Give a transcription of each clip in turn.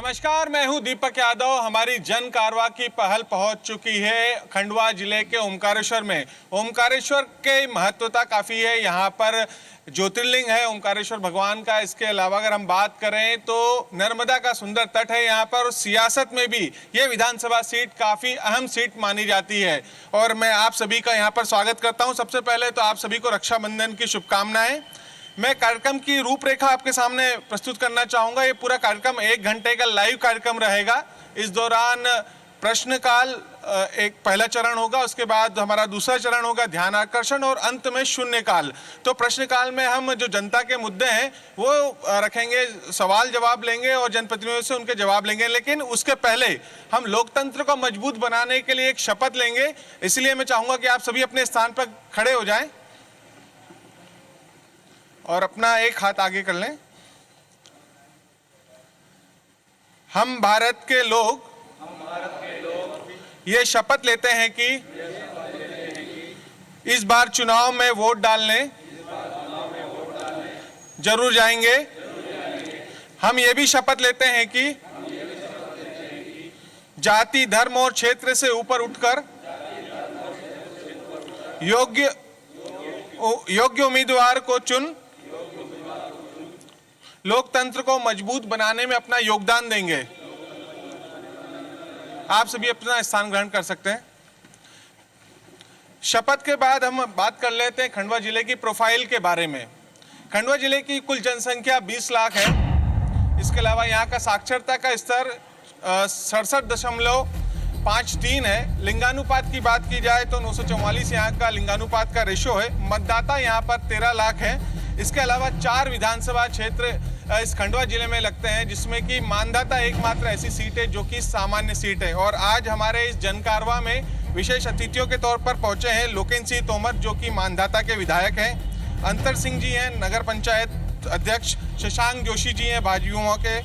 नमस्कार, मैं हूं दीपक यादव। हमारी जन कारवा की पहल पहुंच चुकी है खंडवा जिले के ओमकारेश्वर में। ओमकारेश्वर की महत्वता काफ़ी है। यहां पर ज्योतिर्लिंग है ओमकारेश्वर भगवान का। इसके अलावा अगर हम बात करें तो नर्मदा का सुंदर तट है यहाँ पर। और सियासत में भी ये विधानसभा सीट काफ़ी अहम सीट मानी जाती है। और मैं आप सभी का यहाँ पर स्वागत करता हूँ। सबसे पहले तो आप सभी को रक्षाबंधन की शुभकामनाएं। मैं कार्यक्रम की रूपरेखा आपके सामने प्रस्तुत करना चाहूंगा। ये पूरा कार्यक्रम 1 घंटे का लाइव कार्यक्रम रहेगा। इस दौरान प्रश्नकाल एक पहला चरण होगा, उसके बाद हमारा दूसरा चरण होगा ध्यान आकर्षण और अंत में शून्यकाल। तो प्रश्नकाल में हम जो जनता के मुद्दे हैं वो रखेंगे, सवाल जवाब लेंगे और जनप्रतिनिधियों से उनके जवाब लेंगे। लेकिन उसके पहले हम लोकतंत्र को मजबूत बनाने के लिए एक शपथ लेंगे। इसलिए मैं चाहूंगा कि आप सभी अपने स्थान पर खड़े हो जाएं और अपना एक हाथ आगे कर लें। हम भारत के लोग ये शपथ लेते हैं कि इस बार चुनाव में वोट डालने जरूर जाएंगे। हम ये भी शपथ लेते हैं कि जाति, धर्म और क्षेत्र से ऊपर उठकर योग्य उम्मीदवार को चुन लोकतंत्र को मजबूत बनाने में अपना योगदान देंगे। आप सभी अपना स्थान ग्रहण कर सकते हैं। शपथ के बाद हम बात कर लेते हैं खंडवा जिले की प्रोफाइल के बारे में। खंडवा जिले की कुल जनसंख्या 20 लाख है। इसके अलावा यहाँ का साक्षरता का स्तर 67.53 है। लिंगानुपात की बात की जाए तो 944 यहाँ का लिंगानुपात का रेशो है। मतदाता यहाँ पर 13 लाख है। इसके अलावा 4 विधानसभा क्षेत्र इस खंडवा जिले में लगते हैं, जिसमें कि मानदाता एकमात्र ऐसी सीट है जो कि सामान्य सीट है। और आज हमारे इस जनकारवा में विशेष अतिथियों के तौर पर पहुंचे हैं लोकेन सिंह तोमर, जो कि मानदाता के विधायक हैं। अंतर सिंह जी हैं नगर पंचायत अध्यक्ष। शशांक जोशी जी हैं भाजयुमो के।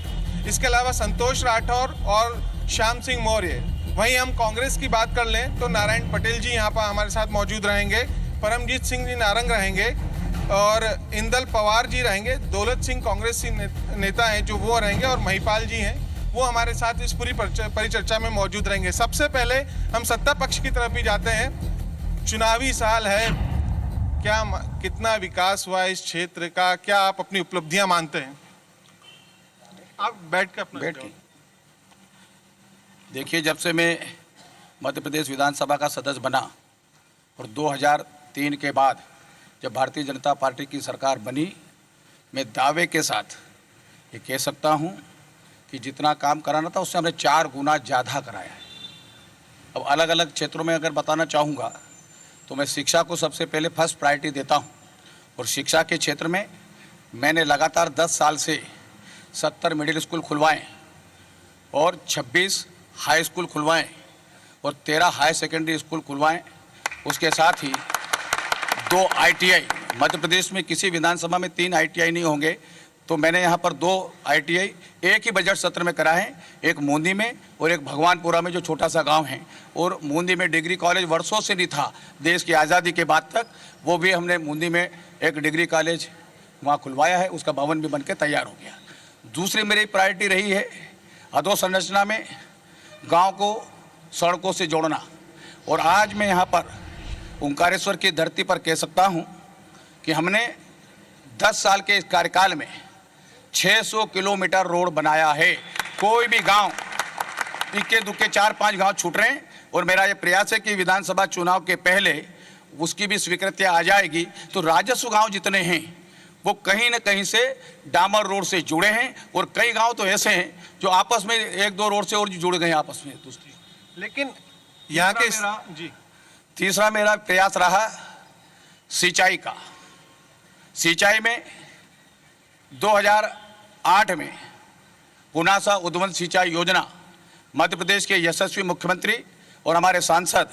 इसके अलावा संतोष राठौर और श्याम सिंह मौर्य। वहीं हम कांग्रेस की बात कर लें तो नारायण पटेल जी यहाँ पर हमारे साथ मौजूद रहेंगे। परमजीत सिंह जी नारंग रहेंगे और इंदल पवार जी रहेंगे। दौलत सिंह कांग्रेसी नेता हैं जो वो रहेंगे और महिपाल जी हैं वो हमारे साथ इस पूरी परिचर्चा में मौजूद रहेंगे। सबसे पहले हम सत्ता पक्ष की तरफ ही जाते हैं। चुनावी साल है, क्या कितना विकास हुआ इस क्षेत्र का, क्या आप अपनी उपलब्धियां मानते हैं? आप बैठ के देखिए, जब से मैं मध्य प्रदेश विधानसभा का सदस्य बना और 2003 के बाद जब भारतीय जनता पार्टी की सरकार बनी, मैं दावे के साथ ये कह सकता हूँ कि जितना काम कराना था उससे हमने 4 गुना ज़्यादा कराया है। अब अलग अलग क्षेत्रों में अगर बताना चाहूँगा तो मैं शिक्षा को सबसे पहले फर्स्ट प्रायोरिटी देता हूँ। और शिक्षा के क्षेत्र में मैंने लगातार 10 साल से 70 मिडिल स्कूल खुलवाएँ और 26 हाई स्कूल खुलवाएँ और 13 हाई सेकेंडरी स्कूल खुलवाएँ। उसके साथ ही 2 ITI, मध्य प्रदेश में किसी विधानसभा में 3 ITI नहीं होंगे, तो मैंने यहाँ पर 2 ITI एक ही बजट सत्र में कराए हैं। एक मूंदी में और एक भगवानपुरा में जो छोटा सा गांव है। और मूंदी में डिग्री कॉलेज वर्षों से नहीं था, देश की आज़ादी के बाद तक, वो भी हमने मूंदी में एक डिग्री कॉलेज वहाँ खुलवाया है। उसका भवन भी बन के तैयार हो गया। दूसरी मेरी प्रायोरिटी रही है अधोसंरचना में गाँव को सड़कों से जोड़ना। और आज मैं यहाँ पर ओंकारेश्वर की धरती पर कह सकता हूं कि हमने 10 साल के इस कार्यकाल में 600 किलोमीटर रोड बनाया है। कोई भी गांव, इक्के दुक्के 4-5 गांव छूट रहे हैं। और मेरा ये प्रयास है कि विधानसभा चुनाव के पहले उसकी भी स्वीकृति आ जाएगी तो राजस्व गांव जितने हैं वो कहीं न कहीं से डामर रोड से जुड़े हैं। और कई गाँव तो ऐसे हैं जो आपस में 1-2 रोड से और जुड़ गए आपस में दूसरी। लेकिन यहाँ के जी तीसरा मेरा प्रयास रहा सिंचाई का। सिंचाई में 2008 में पुनासा उद्वहन सिंचाई योजना मध्य प्रदेश के यशस्वी मुख्यमंत्री और हमारे सांसद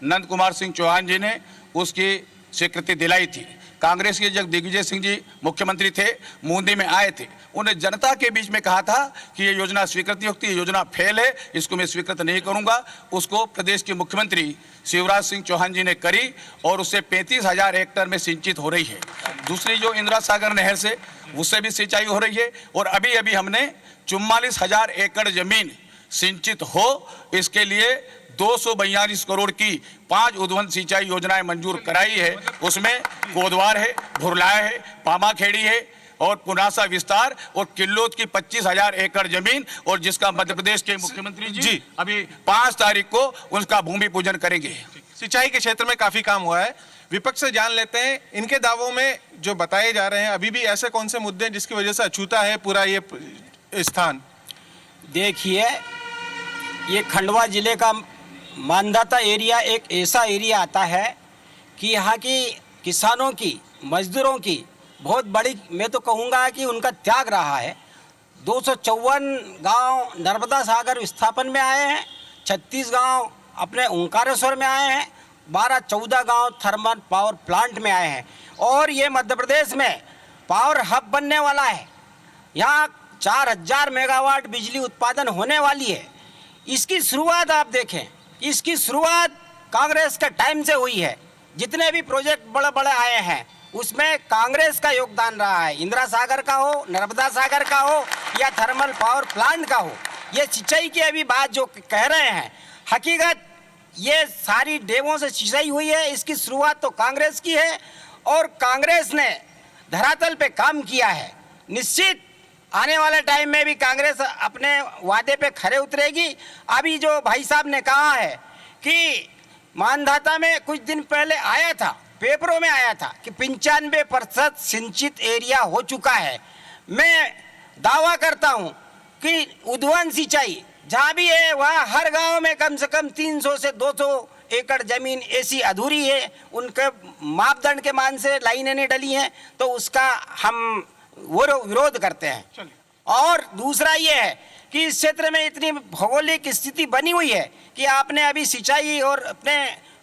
नंद कुमार सिंह चौहान जी ने उसकी स्वीकृति दिलाई थी। कांग्रेस के जब दिग्विजय सिंह जी मुख्यमंत्री थे, मूंदी में आए थे, उन्हें जनता के बीच में कहा था कि ये योजना स्वीकृति युक्त, ये योजना फेल है, इसको मैं स्वीकृत नहीं करूंगा। उसको प्रदेश के मुख्यमंत्री शिवराज सिंह चौहान जी ने करी और उससे 35,000 हेक्टेयर में सिंचित हो रही है। दूसरी जो इंदिरा सागर नहर से उससे भी सिंचाई हो रही है। और अभी अभी हमने 44,000 एकड़ जमीन सिंचित हो, इसके लिए 242 करोड़ की 5 उद्वहन सिंचाई योजनाएं मंजूर कराई है। उसमें कोदवार है, भुरलाए है, पामाखेड़ी है और पुनासा विस्तार और किल्लोद की 25,000 एकड़ जमीन, और जिसका मध्य प्रदेश के मुख्यमंत्री जी अभी 5 तारीख को उसका भूमि पूजन करेंगे। सिंचाई के क्षेत्र में काफी काम हुआ है। विपक्ष से जान लेते हैं इनके दावों में जो बताए जा रहे हैं, अभी भी ऐसे कौन से मुद्दे हैं जिसकी वजह से अछूता है पूरा ये स्थान? देखिए, ये खंडवा जिले का मानदाता एरिया एक ऐसा एरिया आता है कि यहाँ की किसानों की, मजदूरों की बहुत बड़ी, मैं तो कहूँगा कि उनका त्याग रहा है। 254 गांव नर्मदा सागर विस्थापन में आए हैं, 36 गांव अपने ओंकारेश्वर में आए हैं, 12-14 गांव थर्मल पावर प्लांट में आए हैं, और ये मध्य प्रदेश में पावर हब बनने वाला है। यहाँ 4,000 मेगावाट बिजली उत्पादन होने वाली है। इसकी शुरुआत आप देखें, इसकी शुरुआत कांग्रेस के टाइम से हुई है। जितने भी प्रोजेक्ट बड़े बड़े आए हैं उसमें कांग्रेस का योगदान रहा है। इंदिरा सागर का हो, नर्मदा सागर का हो या थर्मल पावर प्लांट का हो। ये सिंचाई की अभी बात जो कह रहे हैं, हकीकत ये सारी डेमों से सिंचाई हुई है। इसकी शुरुआत तो कांग्रेस की है और कांग्रेस ने धरातल पे काम किया है। निश्चित आने वाले टाइम में भी कांग्रेस अपने वादे पे खरे उतरेगी। अभी जो भाई साहब ने कहा है कि मानधाता में कुछ दिन पहले आया था, पेपरों में आया था कि 95% सिंचित एरिया हो चुका है। मैं दावा करता हूं कि उद्वहन सिंचाई जहां भी है वहां हर गांव में कम से कम 300 से 200 एकड़ जमीन ऐसी अधूरी है, उनके मापदंड के मान से लाइनें नहीं डली हैं, तो उसका हम वो विरोध करते हैं। और दूसरा ये है कि इस क्षेत्र में इतनी भौगोलिक स्थिति बनी हुई है कि आपने अभी सिंचाई और अपने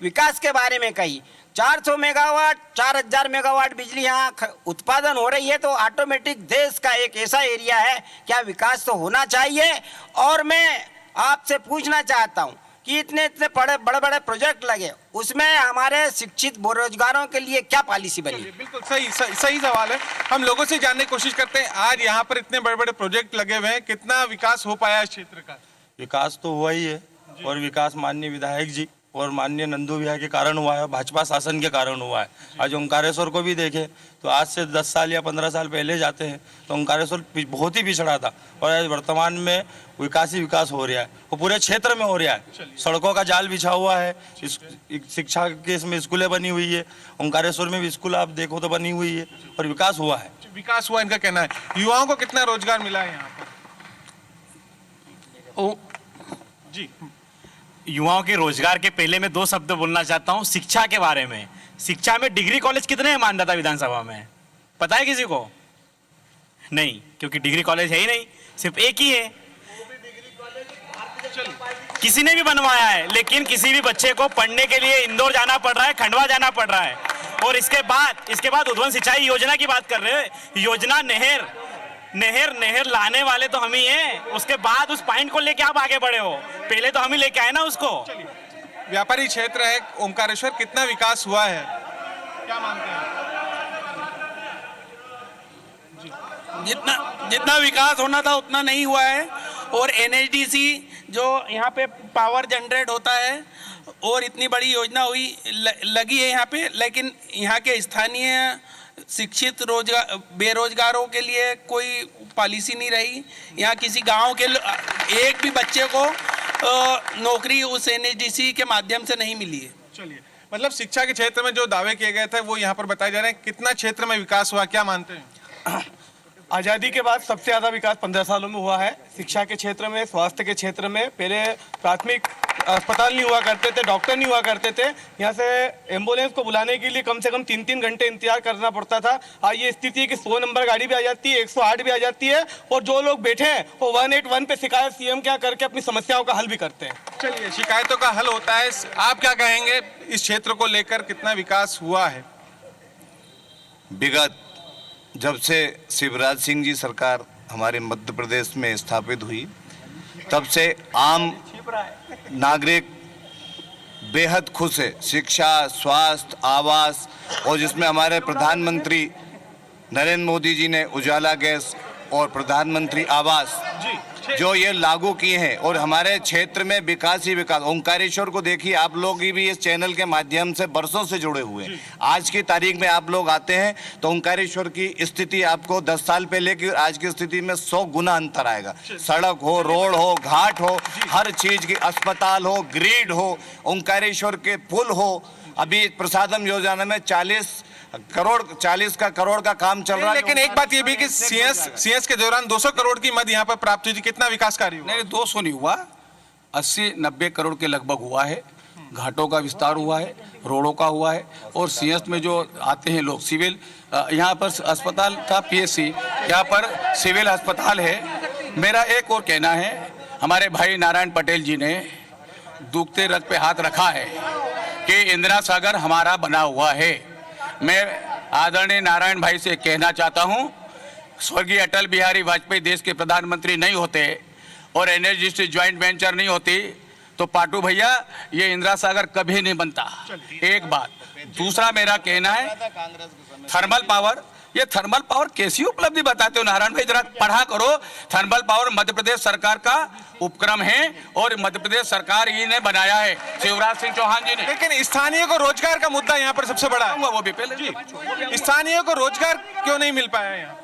विकास के बारे में कही। 400 मेगावाट 4,000 मेगावाट बिजली यहाँ उत्पादन हो रही है, तो ऑटोमेटिक देश का एक ऐसा एरिया है, क्या विकास तो होना चाहिए। और मैं आपसे पूछना चाहता हूँ कि इतने बड़े बड़े प्रोजेक्ट लगे, उसमें हमारे शिक्षित बेरोजगारों के लिए क्या पॉलिसी बनी? बिल्कुल सही सवाल है। हम लोगों से जानने की कोशिश करते हैं, आज यहाँ पर इतने बड़े बड़े प्रोजेक्ट लगे हुए हैं, कितना विकास हो पाया इस क्षेत्र का? विकास तो हुआ ही है, और विकास माननीय विधायक जी और माननीय नंदू भैया के कारण हुआ है, भाजपा शासन के कारण हुआ है। आज ओंकारेश्वर को भी देखें तो आज से 10 साल या 15 साल पहले जाते हैं तो ओंकारेश्वर बहुत ही पिछड़ा था, और आज वर्तमान में विकास ही विकास हो रहा है, वो पूरे क्षेत्र में हो रहा है। सड़कों का जाल बिछा हुआ है, शिक्षा के इसमें स्कूलें बनी हुई है, ओंकारेश्वर में भी स्कूल आप देखो तो बनी हुई है, और विकास हुआ है। विकास हुआ इनका कहना है। युवाओं को कितना रोजगार मिला है यहाँ पर? जी, युवाओं के रोजगार के पहले मैं 2 शब्द बोलना चाहता हूं शिक्षा के बारे में। शिक्षा में डिग्री कॉलेज कितने हैं मानदाता विधानसभा में? पता है किसी को? नहीं, क्योंकि डिग्री कॉलेज है ही नहीं, सिर्फ एक ही है। किसी ने भी बनवाया है, लेकिन किसी भी बच्चे को पढ़ने के लिए इंदौर जाना पड़ रहा है, खंडवा जाना पड़ रहा है। और इसके बाद उद्वहन सिंचाई योजना की बात कर रहे हैं। योजना नहर लाने वाले तो हम ही हैं, उसके बाद उस पॉइंट को लेके आप आगे बढ़े हो, पहले तो हम ही लेके आए ना उसको। व्यापारी क्षेत्र है ओंकारेश्वर, कितना विकास हुआ है, क्या मानते हैं? जितना विकास होना था उतना नहीं हुआ है। और NHDC जो यहाँ पे पावर जनरेट होता है और इतनी बड़ी योजना हुई लगी है यहाँ पे, लेकिन यहाँ के स्थानीय शिक्षित बेरोजगारों के लिए कोई पॉलिसी नहीं रही। यहाँ किसी गांव के एक भी बच्चे को नौकरी उस NHDC के माध्यम से नहीं मिली है। चलिए, मतलब शिक्षा के क्षेत्र में जो दावे किए गए थे वो यहाँ पर बताए जा रहे हैं। कितना क्षेत्र में विकास हुआ, क्या मानते हैं? आज़ादी के बाद सबसे ज़्यादा विकास 15 सालों में हुआ है। शिक्षा के क्षेत्र में, स्वास्थ्य के क्षेत्र में, पहले प्राथमिक अस्पताल नहीं हुआ करते थे, डॉक्टर नहीं हुआ करते थे, यहाँ से एम्बुलेंस को बुलाने के लिए कम से कम 3-3 घंटे इंतजार करना पड़ता था। आज ये स्थिति है कि 100 नंबर गाड़ी भी आ जाती है, 108 भी आ जाती है, और जो लोग बैठे हैं वो 181 पे शिकायत CM क्या करके अपनी समस्याओं का हल भी करते हैं। चलिए, शिकायतों का हल होता है। आप क्या कहेंगे, इस क्षेत्र को लेकर कितना विकास हुआ है? विगत जब से शिवराज सिंह जी सरकार हमारे मध्य प्रदेश में स्थापित हुई, तब से आम नागरिक बेहद खुश है। शिक्षा, स्वास्थ्य, आवास, और जिसमें हमारे प्रधानमंत्री नरेंद्र मोदी जी ने उजाला गैस और प्रधानमंत्री आवास जो ये लागू किए हैं, और हमारे क्षेत्र में विकास ही विकास। ओंकारेश्वर को देखिए, आप लोग भी इस चैनल के माध्यम से बरसों से जुड़े हुए हैं। आज की तारीख में आप लोग आते हैं तो ओंकारेश्वर की स्थिति आपको 10 साल पहले की आज की स्थिति में 100 गुना अंतर आएगा। सड़क हो, रोड हो, घाट हो, हर चीज की, अस्पताल हो, ग्रिड हो, ओंकारेश्वर के पुल हो। अभी प्रसादम योजना में 40 करोड़ का काम चल रहा है। लेकिन एक बात ये भी कि सीएस के दौरान 200 करोड़ की मद यहाँ पर प्राप्त हुई थी। कितना विकास कार्य हुआ? नहीं, 200 नहीं हुआ, 80-90 करोड़ के लगभग हुआ है। घाटों का विस्तार हुआ है, रोडों का हुआ है, और सीएस में जो आते हैं लोग, सिविल यहाँ पर अस्पताल था, पीएससी, यहाँ पर सिविल अस्पताल है। मेरा एक और कहना है, हमारे भाई नारायण पटेल जी ने दुखते रथ पे हाथ रखा है कि इंदिरा सागर हमारा बना हुआ है। मैं आदरणीय नारायण भाई से कहना चाहता हूं, स्वर्गीय अटल बिहारी वाजपेयी देश के प्रधानमंत्री नहीं होते और एनर्जी से ज्वाइंट वेंचर नहीं होती तो पाटू भैया ये इंदिरा सागर कभी नहीं बनता। एक बात। दूसरा मेरा कहना है, थर्मल पावर, ये थर्मल पावर कैसी उपलब्धि बताते हो नारायण भाई, जरा पढ़ा करो। थर्मल पावर मध्य प्रदेश सरकार का उपक्रम है और मध्य प्रदेश सरकार ही ने बनाया है, शिवराज सिंह चौहान जी ने। लेकिन स्थानीय को रोजगार का मुद्दा यहाँ पर सबसे बड़ा है। वो भी पहले स्थानीय को रोजगार क्यों नहीं मिल पाया यहाँ?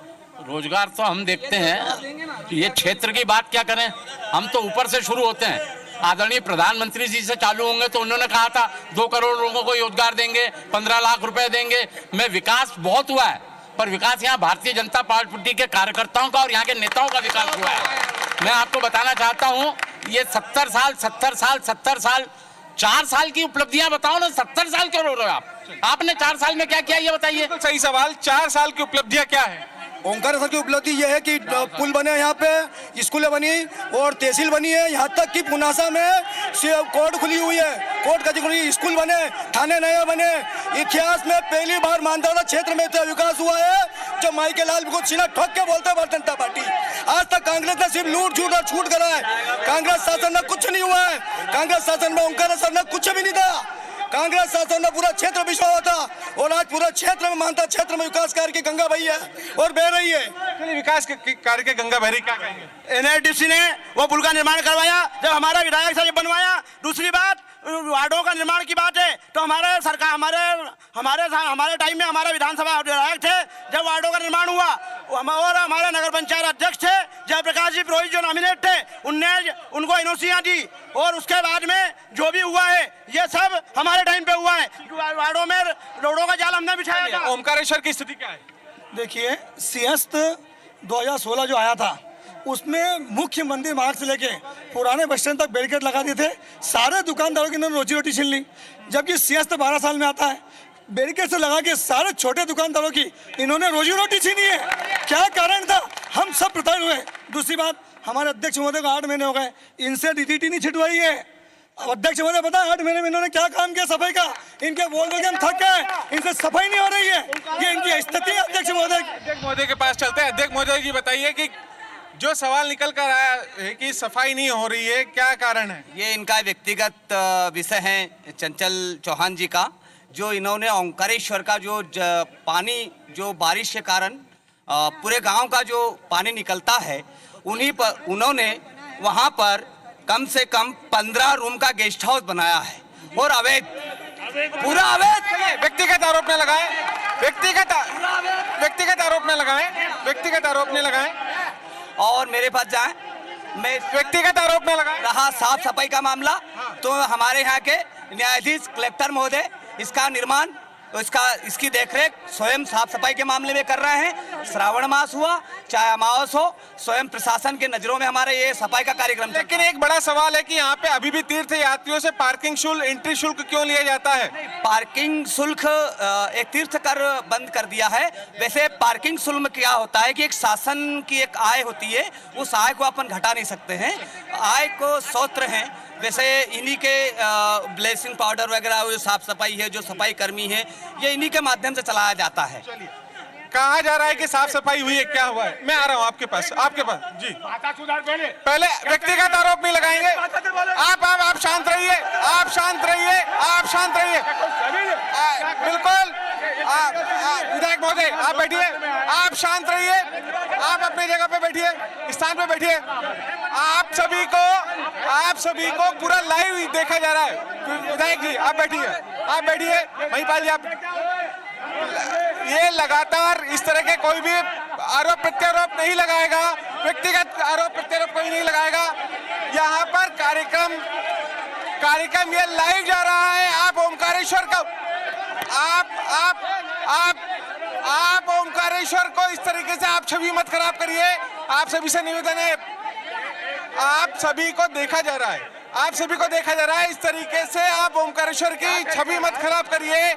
रोजगार तो हम देखते हैं, ये क्षेत्र की बात क्या करें, हम तो ऊपर से शुरू होते हैं। आदरणीय प्रधानमंत्री जी से चालू होंगे तो उन्होंने कहा था 2 करोड़ लोगों को रोजगार देंगे, 15 लाख रुपए देंगे। में विकास बहुत हुआ है, पर विकास यहाँ भारतीय जनता पार्टी के कार्यकर्ताओं का और यहाँ के नेताओं का विकास हुआ है। मैं आपको बताना चाहता हूँ, ये 70 साल 4 साल की उपलब्धियां बताओ ना। 70 साल क्यों रो रहे हो आप? आपने 4 साल में क्या किया ये बताइए। सही सवाल, 4 साल की उपलब्धियां क्या है? ओंकारेश्वर की उपलब्धि यह है कि पुल बने, यहाँ पे स्कूलें बनी और तहसील बनी है। यहाँ तक कि पुनासा में कोर्ट खुली हुई है, कोर्ट कचहरी, स्कूल बने, थाने नए बने। इतिहास में पहली बार मानदाता क्षेत्र में इतना विकास हुआ है जो माई के लाल को सीना ठोक के बोलते भारतीय जनता पार्टी। आज तक कांग्रेस ने सिर्फ लूट झूठ और छूट करा है। कांग्रेस शासन में कुछ नहीं हुआ है। कांग्रेस शासन में ओंकारेश्वर में कुछ भी नहीं था। कांग्रेस शासन में पूरा क्षेत्र बिछा हुआ था और आज पूरा क्षेत्र में मानता क्षेत्र में विकास कार्य की गंगा बही है और बह रही है। विकास कार्य के गंगा बह रही, क्या कहेंगे? एनआईटीसी ने वो पुल का निर्माण करवाया जब हमारा विधायक साहब बनवाया। दूसरी बात, वार्डों का निर्माण की बात है तो हमारे सरकार हमारे टाइम में हमारे विधानसभा विधायक थे जब वार्डों का निर्माण हुआ, और हमारे नगर पंचायत अध्यक्ष थे जयप्रकाश जी पुरोहित जो नॉमिनेट थे, उनने उनको एनओसीयां दी और उसके बाद में जो भी हुआ है ये सब हमारे टाइम पे हुआ है। वार्डों में रोडों का जाल हमने बिछाया था। ओमकारेश्वर की स्थिति क्या है? देखिए, सिंहस्थ 2016 जो आया था उसमें मुख्य मंदिर मार्ग से लेके पुराने बस स्टैंड तक बैरिकेड लगा दिए थे। सारे दुकानदारों की इन्होंने रोजी रोटी छीन ली। जबकि सिंहस्थ 12 साल में आता है, बैरिकेड से लगा के सारे छोटे दुकानदारों की इन्होंने रोजी रोटी छीनी है। क्या कारण था? हम सब प्रताड़ित हुए। दूसरी बात, हमारे अध्यक्ष महोदय को 8 महीने हो गए, इनसे डीडीटी नहीं छिटवाई है। अब अध्यक्ष महोदय पता है 8 महीने में इन्होंने क्या काम किया सफाई का? इनके बोल के हम थक गए, इनसे सफाई नहीं हो रही है। ये इनकी स्थिति है। अध्यक्ष महोदय के पास चलते हैं। अध्यक्ष महोदय जी बताइए कि जो सवाल निकल कर आया है कि सफाई नहीं हो रही है, क्या कारण है? ये इनका व्यक्तिगत विषय है चंचल चौहान जी का, जो इन्होंने ओंकारेश्वर का जो पानी जो बारिश के कारण पूरे गांव का जो पानी निकलता है, उन्हीं पर उन्होंने वहां पर कम से कम 15 रूम का गेस्ट हाउस बनाया है और अवैध, पूरा अवैध। व्यक्तिगत आरोप न लगाएं, व्यक्तिगत आरोप न लगाएं और मेरे पास जाएं, मैं व्यक्तिगत आरोप न लगाएं। रहा साफ सफाई का मामला, तो हमारे यहाँ के न्यायाधीश कलेक्टर महोदय इसका निर्माण, इसकी देखरेख स्वयं साफ सफाई के मामले में कर रहे हैं। श्रावण मास हुआ चाहे अमावस हो, स्वयं प्रशासन के नजरों में हमारे ये सफाई का कार्यक्रम। लेकिन एक बड़ा सवाल है कि यहाँ पे अभी भी तीर्थ यात्रियों से पार्किंग शुल्क, एंट्री शुल्क क्यों लिया जाता है? पार्किंग शुल्क एक तीर्थ कर बंद कर दिया है। वैसे पार्किंग शुल्क क्या होता है कि एक शासन की एक आय होती है, उस आय को अपन घटा नहीं सकते हैं। आय को स्रोत हैं, वैसे इन्हीं के ब्लीचिंग पाउडर वगैरह जो साफ सफाई है, जो सफाई कर्मी है, ये इन्हीं के माध्यम से चलाया जाता है। कहा जा रहा है कि साफ सफाई हुई है, क्या हुआ है? मैं आ रहा हूँ आपके पास जी। पहले व्यक्तिगत आरोप नहीं लगाएंगे। आप शांत रहिए, आप शांत रहिए, आप शांत रहिए। बिल्कुल, विधायक महोदय आप बैठिए, आप शांत रहिए, आप अपने जगह पे बैठिए, स्थान पे बैठिए। आप सभी को पूरा लाइव देखा जा रहा है। विधायक जी आप बैठिए, महिपाल जी आप। ये लगातार इस तरह के कोई भी आरोप प्रत्यारोप नहीं लगाएगा, व्यक्तिगत आरोप प्रत्यारोप कोई नहीं लगाएगा। यहाँ पर कार्यक्रम ये लाइव जा रहा है। आप ओमकारेश्वर का आप ओमकारेश्वर को इस तरीके से आप छवि मत खराब करिए। आप सभी से निवेदन है, आप सभी को देखा जा रहा है, इस तरीके से आप ओमकारेश्वर की छवि मत खराब करिए।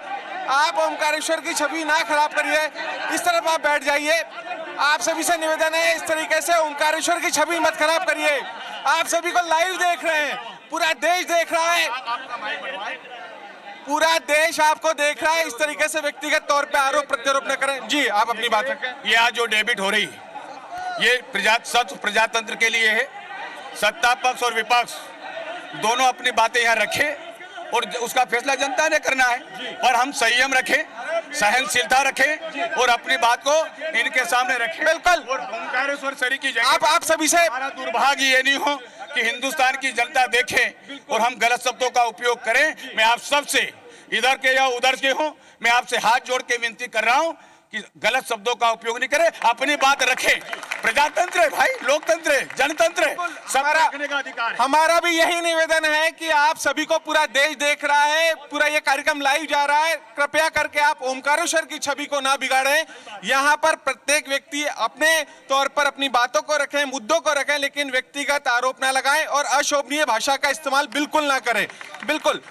आप ओमकारेश्वर की छवि ना खराब करिए, इस तरफ आप बैठ जाइए। आप सभी से निवेदन है, इस तरीके से ओमकारेश्वर की छवि मत खराब करिए। आप सभी को लाइव देख रहे हैं, पूरा देश देख रहा है, पूरा देश आपको देख रहा है। इस तरीके से व्यक्तिगत तौर पे आरोप प्रत्यारोप न करें। जी आप अपनी बात रखें। ये आज जो डेबिट हो रही ये प्रजातंत्र के लिए है। सत्ता पक्ष और विपक्ष दोनों अपनी बातें यहाँ रखें और उसका फैसला जनता ने करना है, पर हम संयम रखें, सहनशीलता रखें और अपनी बात को इनके सामने रखें। बिल्कुल। और ओमकारेश्वर सरी की जगह आप सभी से हमारा दुर्भाग्य ये नहीं हो कि हिंदुस्तान की जनता देखे और हम गलत शब्दों का उपयोग करें। मैं आप सबसे इधर के या उधर के हो, मैं आपसे हाथ जोड़ के विनती कर रहा हूं कि गलत शब्दों का उपयोग नहीं करें, अपनी बात रखें। प्रजातंत्र है भाई, लोकतंत्र है, जनतंत्र है, सब रखने का अधिकार है। हमारा भी यही निवेदन है कि आप सभी को पूरा देश देख रहा है, पूरा ये कार्यक्रम लाइव जा रहा है। कृपया करके आप ओमकारेश्वर की छवि को ना बिगाड़ें। यहाँ पर प्रत्येक व्यक्ति अपने तौर पर अपनी बातों को रखें, मुद्दों को रखें, लेकिन व्यक्तिगत आरोप ना लगाएं और अशोभनीय भाषा का इस्तेमाल बिल्कुल ना करें। बिल्कुल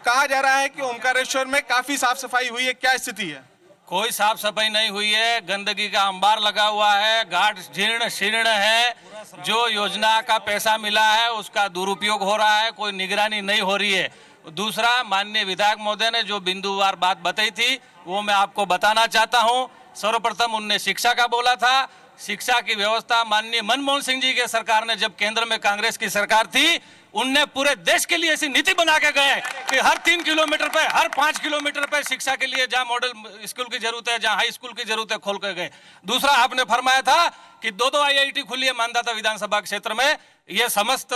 कहा जा रहा है कि ओमकारेश्वर में काफी साफ सफाई हुई है, क्या स्थिति है? कोई साफ सफाई नहीं हुई है, गंदगी का अंबार लगा हुआ है, घाट जीर्ण शीर्ण है। जो योजना का पैसा मिला है उसका दुरुपयोग हो रहा है, कोई निगरानी नहीं हो रही है। दूसरा, माननीय विधायक महोदय ने जो बिंदुवार बात बताई थी वो मैं आपको बताना चाहता हूं। सर्वप्रथम उनने शिक्षा का बोला था। शिक्षा की व्यवस्था माननीय मनमोहन सिंह जी के सरकार ने, जब केंद्र में कांग्रेस की सरकार थी, उनने पूरे देश के लिए ऐसी नीति बना के गए कि हर 3 किलोमीटर पे, हर 5 किलोमीटर पे शिक्षा के लिए जहां मॉडल स्कूल की जरूरत है, जहां हाई स्कूल की जरूरत है, खोल कर गए। दूसरा, आपने फरमाया था कि 2 IIT खुली है मानदाता विधानसभा क्षेत्र में। ये समस्त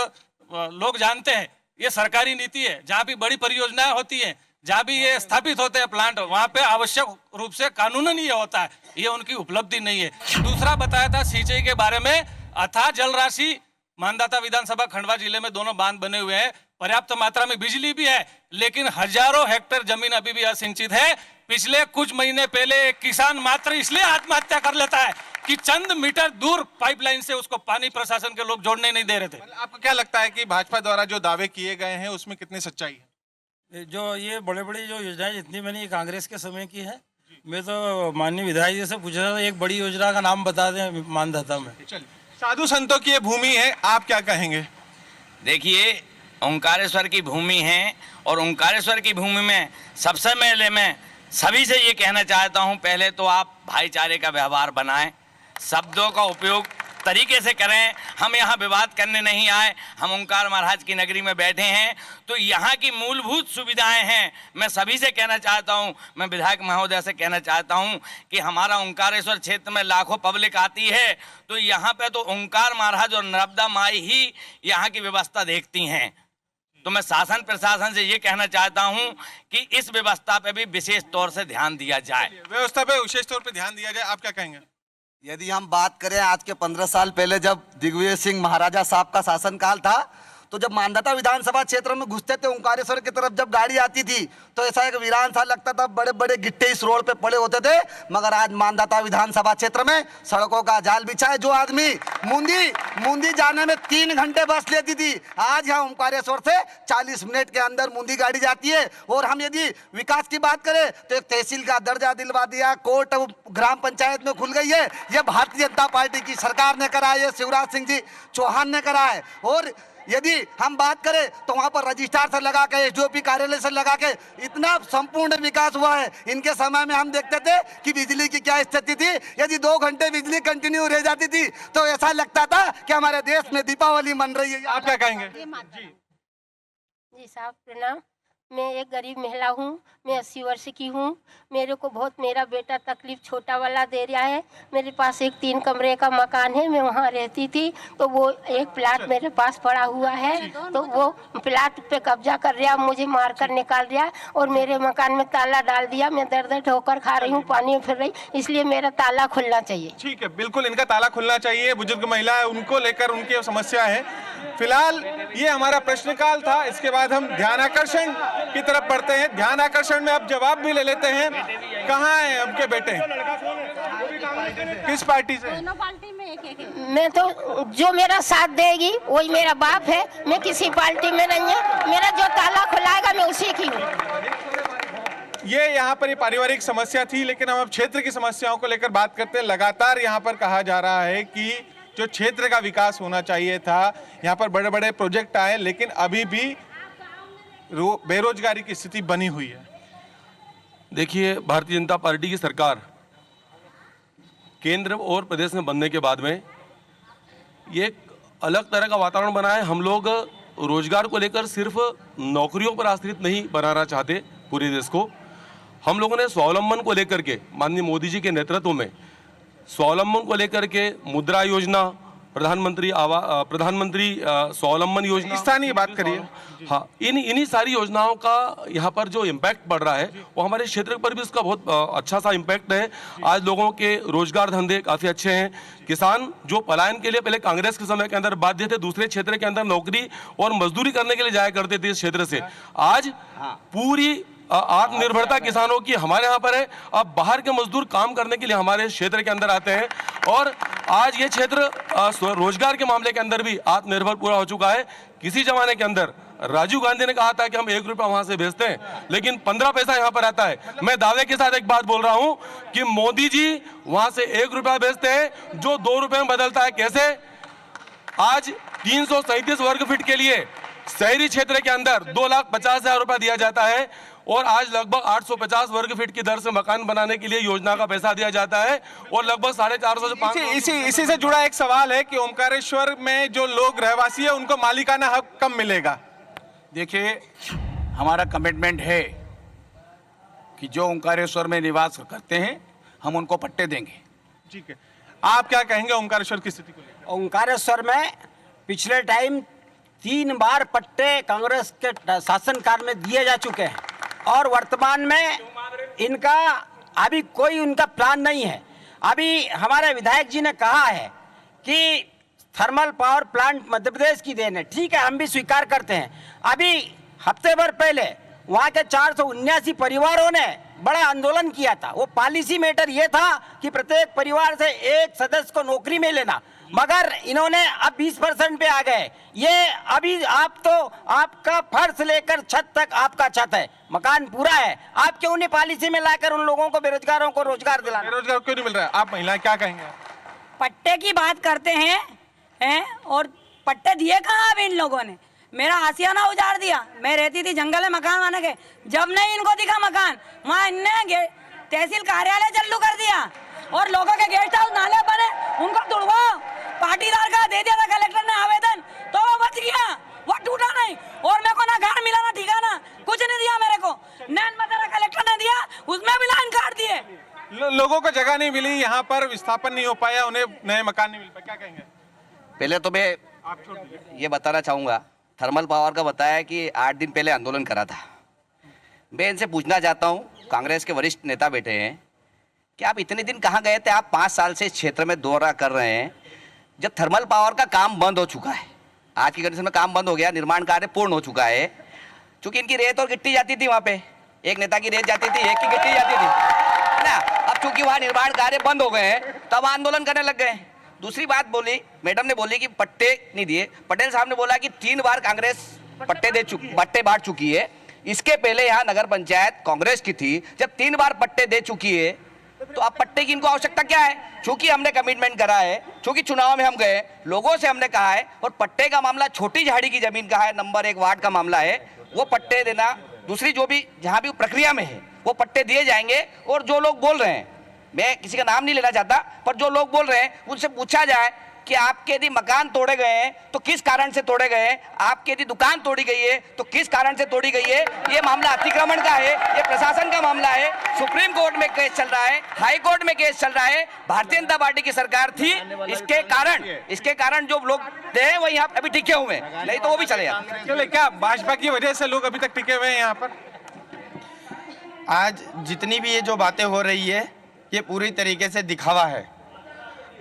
लोग जानते हैं, ये सरकारी नीति है। जहां भी बड़ी परियोजनाएं होती है, जहां भी ये स्थापित होते हैं प्लांट, वहां पे आवश्यक रूप से कानूनन ये होता है, ये उनकी उपलब्धि नहीं है। दूसरा बताया था सिंचाई के बारे में, अथाह जल राशि मानदाता विधानसभा खंडवा जिले में दोनों बांध बने हुए हैं, पर्याप्त मात्रा में बिजली भी है, लेकिन हजारों हेक्टेयर जमीन अभी भी असिंचित है। पिछले कुछ महीने पहले एक किसान मात्र इसलिए आत्महत्या कर लेता है कि चंद मीटर दूर पाइपलाइन से उसको पानी प्रशासन के लोग जोड़ने नहीं दे रहे थे। आपको क्या लगता है कि भाजपा द्वारा जो दावे किए गए हैं उसमें कितनी सच्चाई है? जो ये बड़े बड़ी जो योजनाएं जितनी बनी कांग्रेस के समय की है, मैं तो माननीय विधायक जी से पूछ रहा था, एक बड़ी योजना का नाम बता दें मानदाता में। साधु संतों की ये भूमि है, आप क्या कहेंगे? देखिए, ओंकारेश्वर की भूमि है और ओंकारेश्वर की भूमि में सबसे पहले मैं सभी से ये कहना चाहता हूँ, पहले तो आप भाईचारे का व्यवहार बनाएं, शब्दों का उपयोग तरीके से करें। हम यहाँ विवाद करने नहीं आए, हम ओंकार महाराज की नगरी में बैठे हैं, तो यहाँ की मूलभूत सुविधाएं हैं। मैं सभी से कहना चाहता हूँ, मैं विधायक महोदय से कहना चाहता हूँ कि हमारा ओंकारेश्वर क्षेत्र में लाखों पब्लिक आती है, तो यहाँ पे तो ओंकार महाराज और नर्मदा माई ही यहाँ की व्यवस्था देखती हैं। तो मैं शासन प्रशासन से ये कहना चाहता हूँ कि इस व्यवस्था पे भी विशेष तौर से ध्यान दिया जाए। व्यवस्था पे विशेष तौर पे ध्यान दिया जाए, आप क्या कहेंगे? यदि हम बात करें आज के 15 साल पहले जब दिग्विजय सिंह महाराजा साहब का शासनकाल था, तो जब मानदाता विधानसभा क्षेत्र में घुसते थे ओंकारेश्वर की तरफ जब गाड़ी आती थी तो ऐसा एक वीरान सा लगता था, बड़े बड़े गिट्टे इस रोड पे पड़े होते थे। मगर आज मानदाता विधानसभा क्षेत्र में सड़कों का जाल बिछा है। जो आदमी मुंदी जाने में 3 घंटे बस लेती थी, आज यहाँ ओंकारेश्वर से 40 मिनट के अंदर मुंदी गाड़ी जाती है। और हम यदि विकास की बात करें तो एक तहसील का दर्जा दिलवा दिया, कोर्ट ग्राम पंचायत में खुल गई है। ये भारतीय जनता पार्टी की सरकार ने करा है, शिवराज सिंह जी चौहान ने करा है। और यदि हम बात करें तो वहां पर रजिस्ट्रार से लगा के, SDOP कार्यालय से लगा के इतना संपूर्ण विकास हुआ है। इनके समय में हम देखते थे कि बिजली की क्या स्थिति थी। यदि 2 घंटे बिजली कंटिन्यू रह जाती थी तो ऐसा लगता था कि हमारे देश में दीपावली मन रही है। आप क्या कहेंगे? जी साहब प्रणाम। मैं एक गरीब महिला हूँ, मैं 80 वर्ष की हूँ। मेरे को बहुत, मेरा बेटा तकलीफ छोटा वाला दे रहा है। मेरे पास एक 3 कमरे का मकान है, मैं वहाँ रहती थी, तो वो एक प्लाट मेरे पास पड़ा हुआ है, तो वो प्लाट पे कब्जा कर रहा, मुझे मार कर निकाल रहा और मेरे मकान में ताला डाल दिया। मैं दर दर ठोकर खा रही हूँ, पानी में फिर रही, इसलिए मेरा ताला खुलना चाहिए। ठीक है, बिल्कुल इनका ताला खुलना चाहिए। बुजुर्ग महिला है, उनको लेकर उनकी समस्या है। फिलहाल ये हमारा प्रश्नकाल था, इसके बाद हम ध्यान आकर्षण की तरफ बढ़ते हैं। ध्यान आकर्षण में अब जवाब भी ले लेते हैं। कहाँ हैं आपके बेटे, किस पार्टी से? दोनों पार्टी में एक। मैं तो जो मेरा साथ देगी वही मेरा बाप है, मैं किसी पार्टी में नहीं है। मेरा जो ताला खुलाएगा मैं उसी की हूँ। ये यहाँ पर ये पारिवारिक समस्या थी, लेकिन हम अब क्षेत्र की समस्याओं को लेकर बात करते हैं। लगातार यहाँ पर कहा जा रहा है कि जो क्षेत्र का विकास होना चाहिए था, यहाँ पर बड़े बड़े प्रोजेक्ट आए, लेकिन अभी भी बेरोजगारी की स्थिति बनी हुई है। देखिए, भारतीय जनता पार्टी की सरकार केंद्र और प्रदेश में बनने के बाद में ये एक अलग तरह का वातावरण बना है। हम लोग रोजगार को लेकर सिर्फ नौकरियों पर आश्रित नहीं बनाना चाहते पूरे देश को। हम लोगों ने स्वावलंबन को लेकर के माननीय मोदी जी के नेतृत्व में स्वावलंबन को लेकर के मुद्रा योजना, प्रधानमंत्री स्वावलंबन योजना, स्थानीय बात करिए। हाँ, इन्हीं सारी योजनाओं का यहाँ पर जो इम्पैक्ट पड़ रहा है वो हमारे क्षेत्र पर भी इसका बहुत अच्छा सा इम्पैक्ट है। आज लोगों के रोजगार धंधे काफ़ी अच्छे हैं। किसान जो पलायन के लिए पहले कांग्रेस के समय के अंदर बाध्य थे, दूसरे क्षेत्र के अंदर नौकरी और मजदूरी करने के लिए जाया करते थे इस क्षेत्र से, आज पूरी आत्मनिर्भरता किसानों की हमारे यहाँ पर है। अब बाहर के मजदूर काम करने के लिए हमारे क्षेत्र के अंदर आते हैं और आज ये क्षेत्र रोजगार के मामले के अंदर भी आत्मनिर्भर पूरा हो चुका है। किसी जमाने के अंदर राजीव गांधी ने कहा था कि हम 1 रुपया वहां से भेजते हैं, लेकिन 15 पैसा यहाँ पर आता है। मैं दावे के साथ एक बात बोल रहा हूं कि मोदी जी वहां से 1 रुपया भेजते हैं जो 2 रुपये में बदलता है। कैसे? आज 337 वर्ग फीट के लिए शहरी क्षेत्र के अंदर 2,50,000 रुपया दिया जाता है और आज लगभग 850 वर्ग फीट की दर से मकान बनाने के लिए योजना का पैसा दिया जाता है और लगभग 450 से 500। इसी से जुड़ा एक सवाल है कि ओमकारेश्वर में जो लोग रहवासी है उनको मालिकाना हक कब मिलेगा? देखिए, हमारा कमिटमेंट है कि जो ओंकारेश्वर में निवास करते हैं हम उनको पट्टे देंगे। ठीक है, आप क्या कहेंगे ओंकारेश्वर की स्थिति को लेकर? ओंकारेश्वर में पिछले टाइम 3 बार पट्टे कांग्रेस के शासनकाल में दिए जा चुके हैं और वर्तमान में इनका अभी कोई उनका प्लान नहीं है। अभी हमारे विधायक जी ने कहा है कि thermal power plant Madhya Pradesh की देन है। ठीक है, हम भी स्वीकार करते हैं। अभी हफ्ते भर पहले वहाँ के 479 परिवारों ने बड़ा आंदोलन किया था। वो पॉलिसी मैटर ये था कि प्रत्येक परिवार से एक सदस्य को नौकरी में लेना, मगर इन्होंने अब 20% पे आ गए। ये अभी आप तो आपका फर्श लेकर छत तक आपका छत है, मकान पूरा है, आप क्यों नहीं पॉलिसी में लाकर उन लोगों को, बेरोजगारों को रोजगार दिलाना? बेरोजगार क्यों नहीं मिल रहा है? आप महिलाएं क्या कहेंगे? पट्टे की बात करते हैं और पट्टे दिए कहाँ अब इन लोगों ने? मेरा आसियाना उजाड़ दिया। मैं रहती थी जंगल में मकान बना के, जब नहीं इनको दिखा मकान, वहाँ इनने तहसील कार्यालय चालू कर दिया और लोगों के गेस्ट हाउस नाले बने, उनको तुड़वाओ। पाटीदार का दे दिया था कलेक्टर ने आवेदन, तो वो बच गया, वो टूटा नहीं। और मेरे को ना घर मिला ना ठिकाना, कुछ नहीं दिया मेरे को। नैन मदारा कलेक्टर ने दिया, उसमें भी लाइन काट दिए। लोगों को जगह नहीं मिली, यहाँ पर विस्थापन नहीं हो पाया, उन्हें नए मकान नहीं मिल पाए, क्या कहेंगे? पहले तो मैं ये बताना चाहूँगा, थर्मल पावर का बताया कि 8 दिन पहले आंदोलन करा था। मैं इनसे पूछना चाहता हूँ, कांग्रेस के वरिष्ठ नेता बैठे हैं, कि आप इतने दिन कहाँ गए थे? आप 5 साल से इस क्षेत्र में दौरा कर रहे हैं, जब थर्मल पावर का काम बंद हो चुका है, आज की कंडीशन में काम बंद हो गया, निर्माण कार्य पूर्ण हो चुका है। चूंकि इनकी रेत और गिट्टी जाती थी वहाँ पे, एक नेता की रेत जाती थी, एक की गिट्टी जाती थी ना। अब चूंकि वहाँ निर्माण कार्य बंद हो गए हैं, तब आंदोलन करने लग गए। दूसरी बात बोली, मैडम ने बोली कि पट्टे नहीं दिए। पटेल साहब ने बोला कि 3 बार कांग्रेस पट्टे बांट चुकी है। इसके पहले यहाँ नगर पंचायत कांग्रेस की थी, जब 3 बार पट्टे दे चुकी है, तो अब पट्टे की इनको आवश्यकता क्या है? चूंकि हमने कमिटमेंट करा है, चूंकि चुनाव में हम गए, लोगों से हमने कहा है, और पट्टे का मामला छोटी झाड़ी की जमीन का है, नंबर 1 वार्ड का मामला है, वो पट्टे देना, दूसरी जो भी जहाँ भी प्रक्रिया में है वो पट्टे दिए जाएंगे। और जो लोग बोल रहे हैं, मैं किसी का नाम नहीं लेना चाहता, पर जो लोग बोल रहे हैं उनसे पूछा जाए कि आपके यदि मकान तोड़े गए हैं तो किस कारण से तोड़े गए हैं, आपकी यदि दुकान तोड़ी गई है तो किस कारण से तोड़ी गई है। ये मामला अतिक्रमण का है, ये प्रशासन का मामला है। सुप्रीम कोर्ट में केस चल रहा है, हाई कोर्ट में केस चल रहा है। भारतीय जनता पार्टी की सरकार थी, इसके कारण जो लोग थे वो यहाँ अभी टिके हुए हैं, नहीं तो वो भी चले जाते। चलिए, क्या भाजपा की वजह से लोग अभी तक टिके हुए हैं यहाँ पर? आज जितनी भी ये जो बातें हो रही है ये पूरी तरीके से दिखावा है।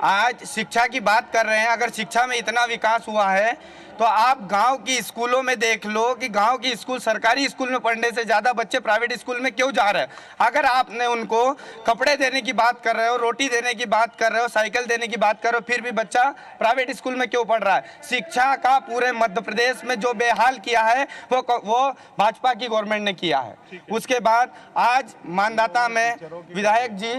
आज शिक्षा की बात कर रहे हैं, अगर शिक्षा में इतना विकास हुआ है तो आप गांव की स्कूलों में देख लो कि गांव की स्कूल सरकारी स्कूल में पढ़ने से ज़्यादा बच्चे प्राइवेट स्कूल में क्यों जा रहे हैं। अगर आपने उनको कपड़े देने की बात कर रहे हो, रोटी देने की बात कर रहे हो, साइकिल देने की बात कर रहे हो, फिर भी बच्चा प्राइवेट स्कूल में क्यों पढ़ रहा है। शिक्षा का पूरे मध्य प्रदेश में जो बेहाल किया है वो भाजपा की गवर्नमेंट ने किया है। उसके बाद आज मानदाता में विधायक जी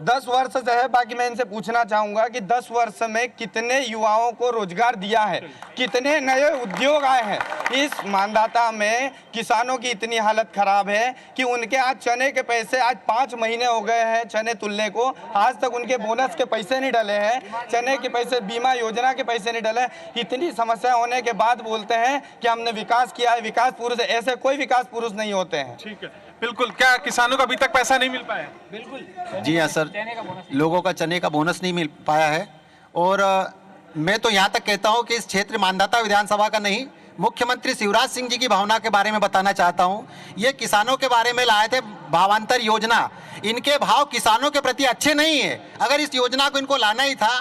10 वर्ष से है, बाकी मैं इनसे पूछना चाहूंगा कि 10 वर्ष में कितने युवाओं को रोजगार दिया है, कितने नए उद्योग आए हैं। इस मानदाता में किसानों की इतनी हालत खराब है कि उनके आज चने के पैसे, आज 5 महीने हो गए हैं चने तुलने को, आज तक उनके बोनस के पैसे नहीं डले हैं, चने के पैसे, बीमा योजना के पैसे नहीं डले। इतनी समस्या होने के बाद बोलते हैं कि हमने विकास किया है, विकास पुरुष। ऐसे कोई विकास पुरुष नहीं होते हैं। ठीक है, बिल्कुल। क्या किसानों को अभी तक पैसा नहीं मिल पाया? बिल्कुल जी हाँ सर, लोगों का चने का बोनस नहीं मिल पाया है। और मैं तो यहाँ तक कहता हूँ कि इस क्षेत्र मानदाता विधानसभा का नहीं, मुख्यमंत्री शिवराज सिंह जी की भावना के बारे में बताना चाहता हूँ। ये किसानों के बारे में लाए थे भावांतर योजना, इनके भाव किसानों के प्रति अच्छे नहीं है। अगर इस योजना को इनको लाना ही था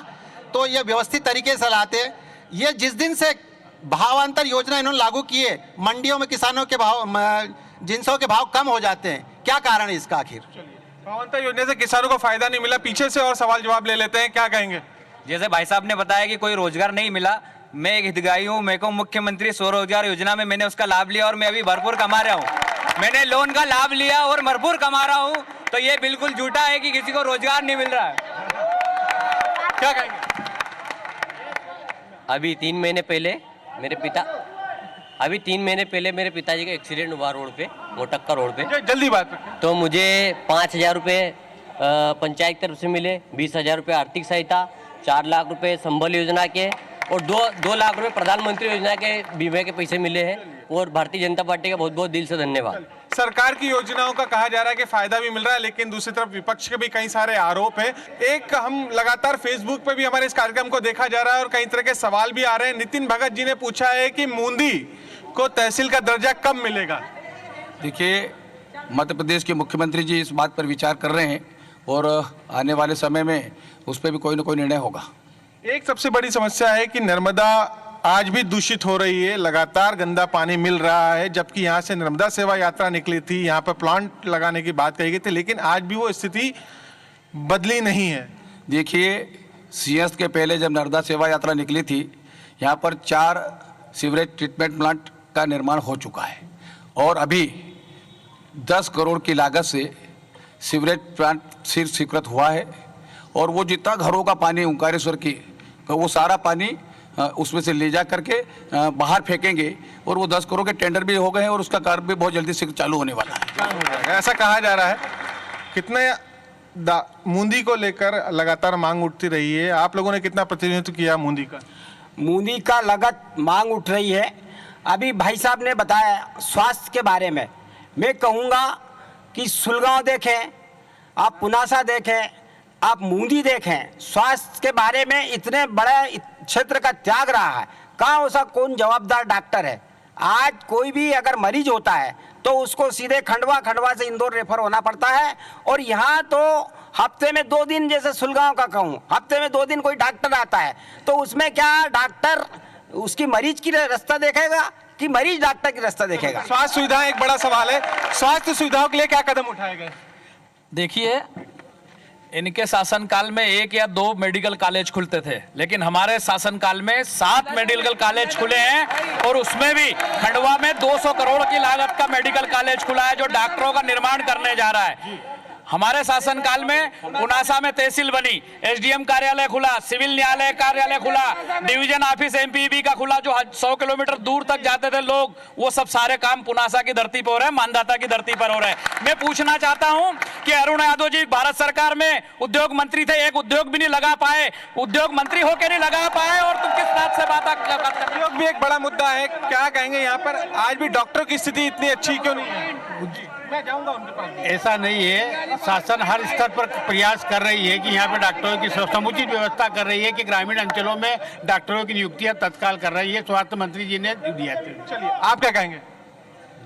तो ये व्यवस्थित तरीके से लाते। ये जिस दिन से भावांतर योजना इन्होंने लागू किए, मंडियों में किसानों के भाव, जिनसों के भाव कम हो जाते हैं। क्या कारण है इसका आखिर? भावांतर योजना से किसानों को फायदा नहीं मिला। पीछे से और सवाल जवाब ले लेते हैं, क्या कहेंगे? जैसे भाई साहब ने बताया कि कोई रोजगार नहीं मिला, मैं एक हितग्राही हूँ। मेरे को मुख्यमंत्री स्वरोजगार योजना में मैंने उसका लाभ लिया और मैं अभी भरपूर कमा रहा हूँ। मैंने लोन का लाभ लिया और भरपूर कमा रहा हूँ, तो ये बिल्कुल झूठा है कि किसी को रोजगार नहीं मिल रहा है। क्या कहेंगे? अभी 3 महीने पहले मेरे पिताजी का एक्सीडेंट हुआ रोड पे, मोटक्का रोड पे। जल्दी बात। तो मुझे 5,000 रुपये पंचायत तरफ से मिले, 20,000 रुपये आर्थिक सहायता, 4 लाख रुपए संबल योजना के और 2 लाख रुपए प्रधानमंत्री योजना के बीमे के पैसे मिले हैं। और भारतीय जनता पार्टी का बहुत बहुत दिल से धन्यवाद। सरकार की योजनाओं का कहा जा रहा है कि फायदा भी मिल रहा है, लेकिन दूसरी तरफ विपक्ष के भी कई सारे आरोप है। एक, हम लगातार फेसबुक पे भी हमारे इस कार्यक्रम को देखा जा रहा है और कई तरह के सवाल भी आ रहे हैं। नितिन भगत जी ने पूछा है कि मूंदी को तहसील का दर्जा कब मिलेगा? देखिए, मध्य प्रदेश के मुख्यमंत्री जी इस बात पर विचार कर रहे हैं और आने वाले समय में उस पर भी कोई ना कोई निर्णय होगा। एक सबसे बड़ी समस्या है कि नर्मदा आज भी दूषित हो रही है, लगातार गंदा पानी मिल रहा है, जबकि यहाँ से नर्मदा सेवा यात्रा निकली थी, यहाँ पर प्लांट लगाने की बात कही गई थी, लेकिन आज भी वो स्थिति बदली नहीं है। देखिए, सिंहस्थ के पहले जब नर्मदा सेवा यात्रा निकली थी, यहाँ पर 4 सीवरेज ट्रीटमेंट प्लांट का निर्माण हो चुका है और अभी 10 करोड़ की लागत से सीवरेज प्लांट स्वीकृत हुआ है। और वो जितना घरों का पानी ओंकारेश्वर की, वो सारा पानी उसमें से ले जा करके बाहर फेंकेंगे और वो 10 करोड़ के टेंडर भी हो गए हैं और उसका कार्य भी बहुत जल्दी से चालू होने वाला है। ऐसा कहा जा रहा है। कितने मूंदी को लेकर लगातार मांग उठती रही है, आप लोगों ने कितना प्रतिनिधित्व किया मूंदी का? मूंदी का लगत मांग उठ रही है। अभी भाई साहब ने बताया स्वास्थ्य के बारे में, मैं कहूँगा कि सुलगांव देखें, आप पुनासा देखें, आप मूंदी देखें, स्वास्थ्य के बारे में इतने बड़े क्षेत्र का त्याग रहा है, कहाँ उसका कौन जवाबदार डॉक्टर है? आज कोई भी अगर मरीज होता है तो उसको सीधे खंडवा से इंदौर रेफर होना पड़ता है। और यहाँ तो हफ्ते में 2 दिन, जैसे सुलगांव का कहूँ, हफ्ते में 2 दिन कोई डॉक्टर आता है, तो उसमें क्या डॉक्टर उसकी मरीज की रास्ता देखेगा कि मरीज डॉक्टर की रास्ता देखेगा? स्वास्थ्य सुविधा एक बड़ा सवाल है। स्वास्थ्य सुविधाओं के लिए क्या कदम उठाए गए? देखिए, इनके शासनकाल में 1 या 2 मेडिकल कॉलेज खुलते थे, लेकिन हमारे शासनकाल में 7 मेडिकल कॉलेज खुले हैं और उसमें भी खंडवा में 200 करोड़ की लागत का मेडिकल कॉलेज खुला है जो डॉक्टरों का निर्माण करने जा रहा है। हमारे शासनकाल में पुनासा में तहसील बनी, एसडीएम कार्यालय खुला, सिविल न्यायालय कार्यालय खुला, डिवीजन ऑफिस एमपीबी का खुला, जो 100 किलोमीटर दूर तक जाते थे लोग, वो सब सारे काम पुनासा की धरती पर हो रहे हैं, मानदाता की धरती पर हो रहे हैं। मैं पूछना चाहता हूं कि अरुण यादव जी भारत सरकार में उद्योग मंत्री थे, एक उद्योग भी नहीं लगा पाए, उद्योग मंत्री होकर नहीं लगा पाए, और तुम किस बात से बात उद्योग भी एक बड़ा मुद्दा है। क्या कहेंगे यहाँ पर आज भी डॉक्टरों की स्थिति इतनी अच्छी क्यों नहीं है? मैं जाऊंगा उनके पास। ऐसा नहीं है, शासन हर स्तर पर प्रयास कर रही है कि यहाँ पे डॉक्टरों की समुचित व्यवस्था कर रही है कि ग्रामीण अंचलों में डॉक्टरों की नियुक्तियां तत्काल कर रही है। स्वास्थ्य मंत्री जी ने दिया। चलिए आप क्या कहेंगे?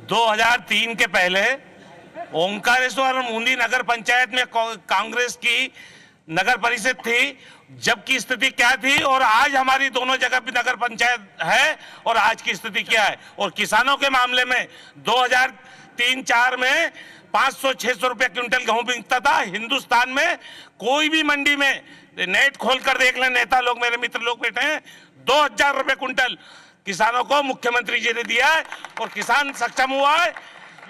2003 के पहले ओंकारेश्वर और मुंदी नगर पंचायत में कांग्रेस की नगर परिषद थी, जबकि स्थिति क्या थी, और आज हमारी दोनों जगह भी नगर पंचायत है, और आज की स्थिति क्या है। और किसानों के मामले में 2003-4 में 500-600 रुपए क्विंटल गेहूं बिकता था। हिंदुस्तान में कोई भी मंडी में नेट खोल कर देख लें, नेता लोग, मेरे मित्र लोग बैठे हैं, 2000 रुपए क्विंटल किसानों को मुख्यमंत्री जी ने दिया है, और किसान सक्षम हुआ है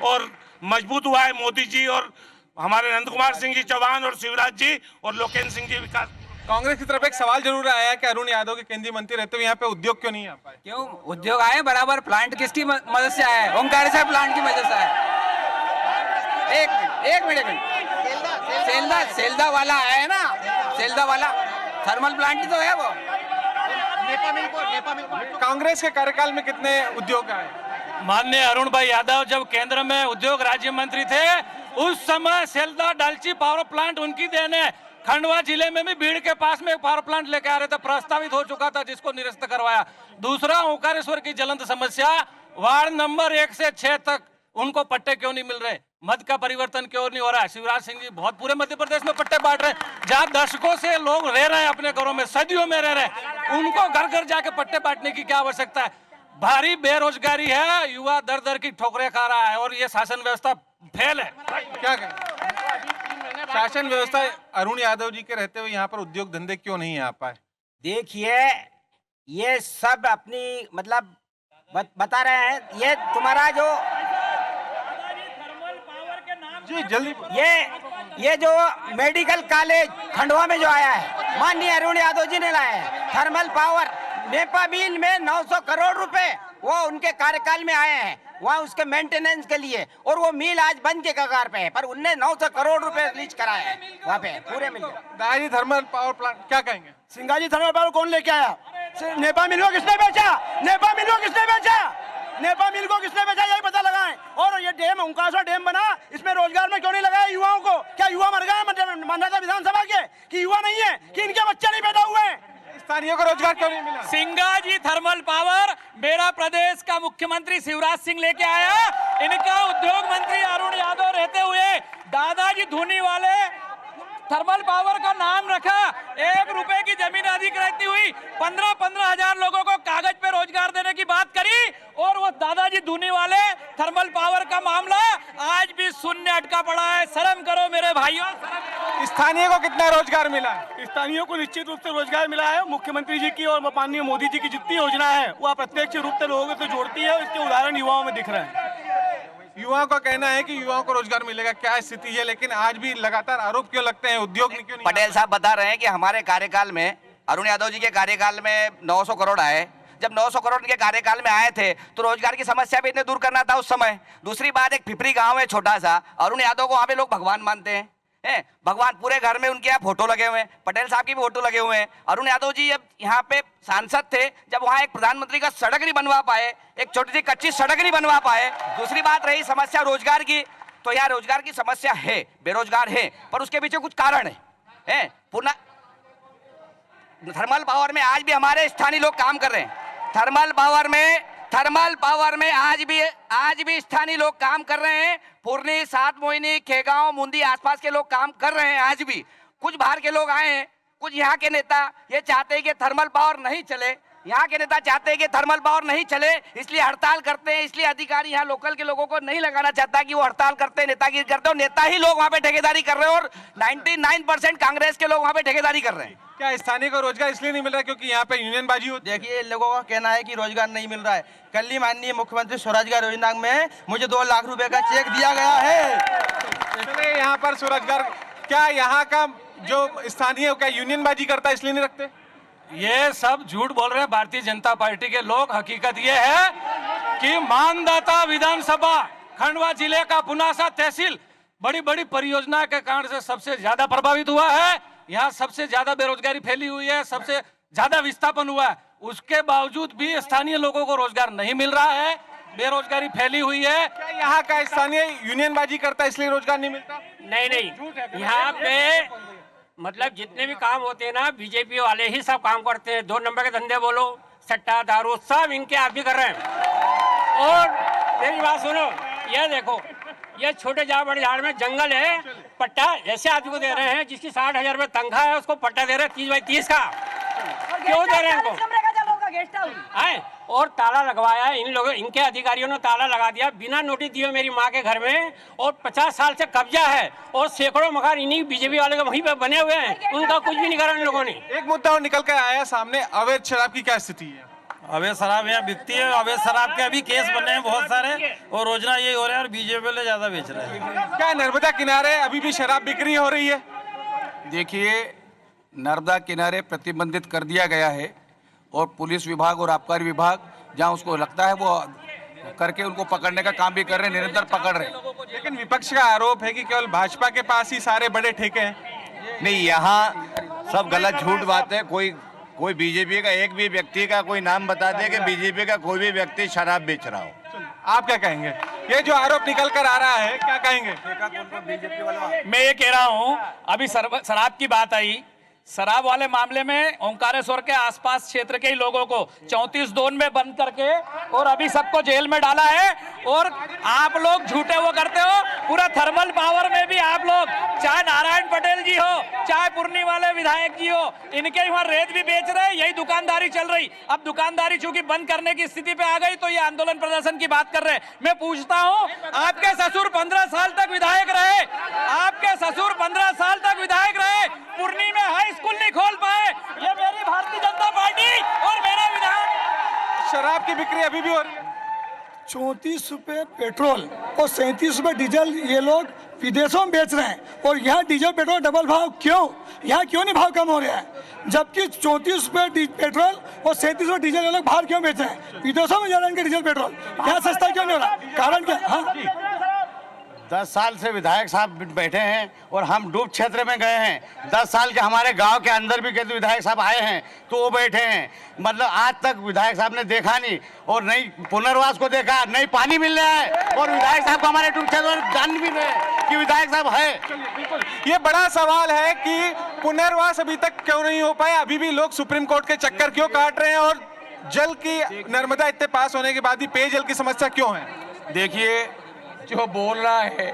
और मजबूत हुआ है। मोदी जी और हमारे नंद कुमार सिंह जी चौहान और शिवराज जी और लोकेन्द्र सिंह जी विकास। कांग्रेस की तरफ एक सवाल जरूर आया है कि अरुण यादव के केंद्रीय मंत्री रहते हुए यहाँ पे उद्योग क्यों नहीं आ पाए? क्यों उद्योग आए बराबर, प्लांट किसकी मदद से आया है? ओंकारेश्वर प्लांट की मदद से आया है। एक मिनट, सेल्दा वाला आया है ना, सेल्दा वाला थर्मल प्लांट ही तो है वो। कांग्रेस के कार्यकाल में कितने उद्योग आए? माननीय अरुण भाई यादव जब केंद्र में उद्योग राज्य मंत्री थे, उस समय सेल्दा डालची पावर प्लांट उनकी देन है। खंडवा जिले में भी भीड़ के पास में एक पावर प्लांट लेके आ रहे थे, प्रस्तावित हो चुका था, जिसको निरस्त करवाया। दूसरा, ओंकारेश्वर की ज्वलंत समस्या, वार्ड नंबर 1 से 6 तक उनको पट्टे क्यों नहीं मिल रहे, मत का परिवर्तन क्यों नहीं हो रहा है? शिवराज सिंह जी बहुत पूरे मध्य प्रदेश में पट्टे बांट रहे हैं, जहाँ दशकों से लोग रह रहे हैं अपने घरों में, सदियों में रह रहे हैं, उनको घर घर जाके पट्टे बांटने की क्या आवश्यकता है? भारी बेरोजगारी है, युवा दर दर की ठोकरें खा रहा है, और ये शासन व्यवस्था फेल है। क्या कहें? शासन व्यवस्था अरुण यादव जी के रहते हुए यहाँ पर उद्योग धंधे क्यों नहीं आ पाए? देखिए, ये सब अपनी मतलब बता रहे हैं, ये तुम्हारा जो जी जल्दी, ये जो मेडिकल कॉलेज खंडवा में जो आया है, माननीय अरुण यादव जी ने लाया है। थर्मल पावर नेपा मिल में 900 करोड़ रुपए वो उनके कार्यकाल में आए हैं, वहाँ उसके मेंटेनेंस के लिए, और वो मिल आज बंद के कगार पे है, पर उनने 900 करोड़ रुपए रिलीज कराए हैं वहाँ पे पूरे मिल। दाई थर्मल पावर प्लांट क्या कहेंगे? सिंगाजी थर्मल पावर कौन लेके आया? नेपा मिल को किसने बेचा? नेपा मिल को किसने बेचा? नेपा मिल को किसने बेचा, यही पता लगाएं। और ये डैम, ओंकारेश्वर डैम बना, इसमें रोजगार में क्यों नहीं लगाया युवाओं को? क्या युवा मर गए मानदाता विधानसभा के, कि युवा नहीं है, कि इनके बच्चे नहीं पैदा हुए? स्थानीय को रोजगार क्यों नहीं मिला? सिंगाजी थर्मल पावर मेरा प्रदेश का मुख्यमंत्री शिवराज सिंह लेके आया, इनका उद्योग मंत्री अरुण यादव रहते हुए दादाजी धूनी वाले थर्मल पावर का नाम रखा। 1 रुपए की जमीन अधिग्रहित हुई, 15-15 हजार लोगों को कागज पे रोजगार देने की बात करी, और वो दादाजी धूनी वाले थर्मल पावर का मामला आज भी शून्य अटका पड़ा है। शर्म करो मेरे भाइयों। स्थानीय को कितना रोजगार मिला? स्थानीयों को निश्चित रूप से रोजगार मिला है। मुख्यमंत्री जी की और माननीय मोदी जी की जितनी योजना है वो अप्रत्यक्ष रूप से लोगों से जोड़ती है, और इसके उदाहरण युवाओं में दिख रहे हैं। युवाओं का कहना है कि युवाओं को रोजगार मिलेगा, क्या स्थिति है? लेकिन आज भी लगातार आरोप क्यों लगते हैं, उद्योग क्यों नहीं? पटेल साहब बता रहे हैं कि हमारे कार्यकाल में, अरुण यादव जी के कार्यकाल में 900 करोड़ आए। जब 900 करोड़ के कार्यकाल में आए थे तो रोजगार की समस्या भी इतने दूर करना था उस समय। दूसरी बात, एक पिपरी गांव है छोटा सा, अरुण यादव को वहाँ पे लोग भगवान मानते हैं, भगवान, पूरे घर में उनके यहाँ फोटो लगे हुए हैं, पटेल साहब की भी फोटो लगे हुए हैं। अरुण यादव जी जब यहाँ पे सांसद थे, जब वहाँ एक प्रधानमंत्री का सड़क नहीं बनवा पाए, एक छोटी सी कच्ची सड़क नहीं बनवा पाए। दूसरी बात रही समस्या रोजगार की, तो यहाँ रोजगार की समस्या है, बेरोजगार है, पर उसके पीछे कुछ कारण है। पुनः थर्मल पावर में आज भी हमारे स्थानीय लोग काम कर रहे हैं। थर्मल पावर में आज भी स्थानीय लोग काम कर रहे हैं। पुरनी, सात मोहिनी, खेगांव, मुंदी आसपास के लोग काम कर रहे हैं आज भी। कुछ बाहर के लोग आए हैं, कुछ यहाँ के नेता ये चाहते हैं कि थर्मल पावर नहीं चले, यहाँ के नेता चाहते हैं कि थर्मल पावर नहीं चले, इसलिए हड़ताल करते हैं। इसलिए अधिकारी यहाँ लोकल के लोगों को नहीं लगाना चाहता कि वो हड़ताल करते हैं, नेतागिरी करते हैं, और नेता ही लोग वहाँ पे ठेकेदारी कर रहे हैं, और 99% कांग्रेस के लोग वहाँ पे ठेकेदारी कर रहे हैं। क्या स्थानीय को रोजगार इसलिए नहीं मिल रहा क्योंकि यहाँ पे यूनियन बाजी होती है? देखिए, लोगों का कहना है कि रोजगार नहीं मिल रहा है। कल ही माननीय मुख्यमंत्री स्वरोजगार योजना में मुझे 2 लाख रुपए का चेक दिया गया है। चलिए यहाँ पर सूरजगढ़, क्या यहाँ का जो स्थानीय क्या यूनियनबाजी करता है इसलिए नहीं रखते? ये सब झूठ बोल रहे हैं भारतीय जनता पार्टी के लोग। हकीकत ये है कि मानदाता विधानसभा खंडवा जिले का पुनासा तहसील बड़ी बड़ी परियोजना के कारण से सबसे ज्यादा प्रभावित हुआ है। यहाँ सबसे ज्यादा बेरोजगारी फैली हुई है, सबसे ज्यादा विस्थापन हुआ है। उसके बावजूद भी स्थानीय लोगों को रोजगार नहीं मिल रहा है, बेरोजगारी फैली हुई है। क्या यहाँ का स्थानीय यूनियनबाजी करता है इसलिए रोजगार नहीं मिलता? नहीं, यहाँ पे मतलब जितने भी काम होते हैं ना, बीजेपी वाले ही सब काम करते हैं। 2 नंबर के धंधे बोलो, सट्टा दारू, सब इनके आदमी कर रहे हैं। और मेरी बात सुनो, ये देखो, ये छोटे बड़े झाड़ में जंगल है, पट्टा ऐसे आदमी को दे रहे हैं जिसकी 60,000 रुपए तनख्वाह है, उसको पट्टा दे रहे हैं 30 बाई 30 का। क्यों दे रहे हैं इनको? और ताला लगवाया है इन लोगों, इनके अधिकारियों ने ताला लगा दिया बिना नोटिस दिए मेरी माँ के घर में। और 50 साल से कब्जा है और सैकड़ों मकान इन्हीं बीजेपी वाले के वहीं पे बने हुए हैं। उनका कुछ भी नहीं करा इन लोगों ने। एक मुद्दा और निकल कर आया सामने, अवैध शराब की क्या स्थिति है? अवैध शराब यहाँ बिकती है, अवैध शराब के अभी केस बने हैं बहुत सारे, और रोजना यही हो रहा है और बीजेपी वाले ज्यादा बेच रहे हैं। क्या नर्मदा किनारे अभी भी शराब बिक्री हो रही है? देखिए, नर्मदा किनारे प्रतिबंधित कर दिया गया है और पुलिस विभाग और आबकारी विभाग जहां उसको लगता है वो करके उनको पकड़ने का काम भी कर रहे हैं, निरंतर पकड़ रहे हैं। लेकिन विपक्ष का आरोप है कि केवल भाजपा के पास ही सारे बड़े ठेके हैं। नहीं, यहाँ सब गलत झूठ बात है। कोई बीजेपी का एक भी व्यक्ति का कोई नाम बता दे कि बीजेपी का कोई भी व्यक्ति शराब बेच रहा हो। आप क्या कहेंगे? ये जो आरोप निकल कर आ रहा है, क्या कहेंगे? मैं ये कह रहा हूँ, अभी शराब की बात आई, शराब वाले मामले में ओंकारेश्वर के आसपास क्षेत्र के ही लोगों को 34 जोन में बंद करके और अभी सबको जेल में डाला है। और आप लोग झूठे वो करते हो, पूरा थर्मल पावर में भी आप लोग, चाहे नारायण पटेल जी हो, चाहे पुरनी वाले विधायक जी हो, इनके वहाँ रेत भी बेच रहे हैं, यही दुकानदारी चल रही। अब दुकानदारी चूंकि बंद करने की स्थिति पे आ गई तो ये आंदोलन प्रदर्शन की बात कर रहे हैं। मैं पूछता हूँ, आपके ससुर 15 साल तक विधायक रहे, आपके ससुर 15 साल तक विधायक रहे, पुरनी में हाई स्कूल नहीं खोल पाए। ये मेरी भारतीय जनता पार्टी और मेरा विधायक। शराब की बिक्री अभी भी हो रही है। 34 रुपये पेट्रोल और 37 रुपये डीजल ये लोग विदेशों में बेच रहे हैं, और यहाँ डीजल पेट्रोल डबल भाव क्यों? यहाँ क्यों नहीं भाव कम हो रहा है? जबकि 34 रुपये पेट्रोल और 37 रुपये डीजल ये लोग बाहर क्यों बेच रहे हैं? विदेशों में जा रहे हैं इनके डीजल पेट्रोल, यहाँ सस्ता क्यों नहीं हो रहा? कारण क्या? हाँ, 10 साल से विधायक साहब बैठे हैं और हम डूब क्षेत्र में गए हैं। 10 साल के हमारे गांव के अंदर भी कहते विधायक साहब आए हैं तो वो बैठे हैं। मतलब आज तक विधायक साहब ने देखा नहीं, और नहीं पुनर्वास को देखा, नहीं पानी मिल रहा है, और विधायक साहब को हमारे डूब क्षेत्र में जान भी रहे कि विधायक साहब है। बिल्कुल, ये बड़ा सवाल है कि पुनर्वास अभी तक क्यों नहीं हो पाया। अभी भी लोग सुप्रीम कोर्ट के चक्कर क्यों काट रहे हैं, और जल की नर्मदा इतने पास होने के बाद भी पेयजल की समस्या क्यों है? देखिए, जो बोल रहा है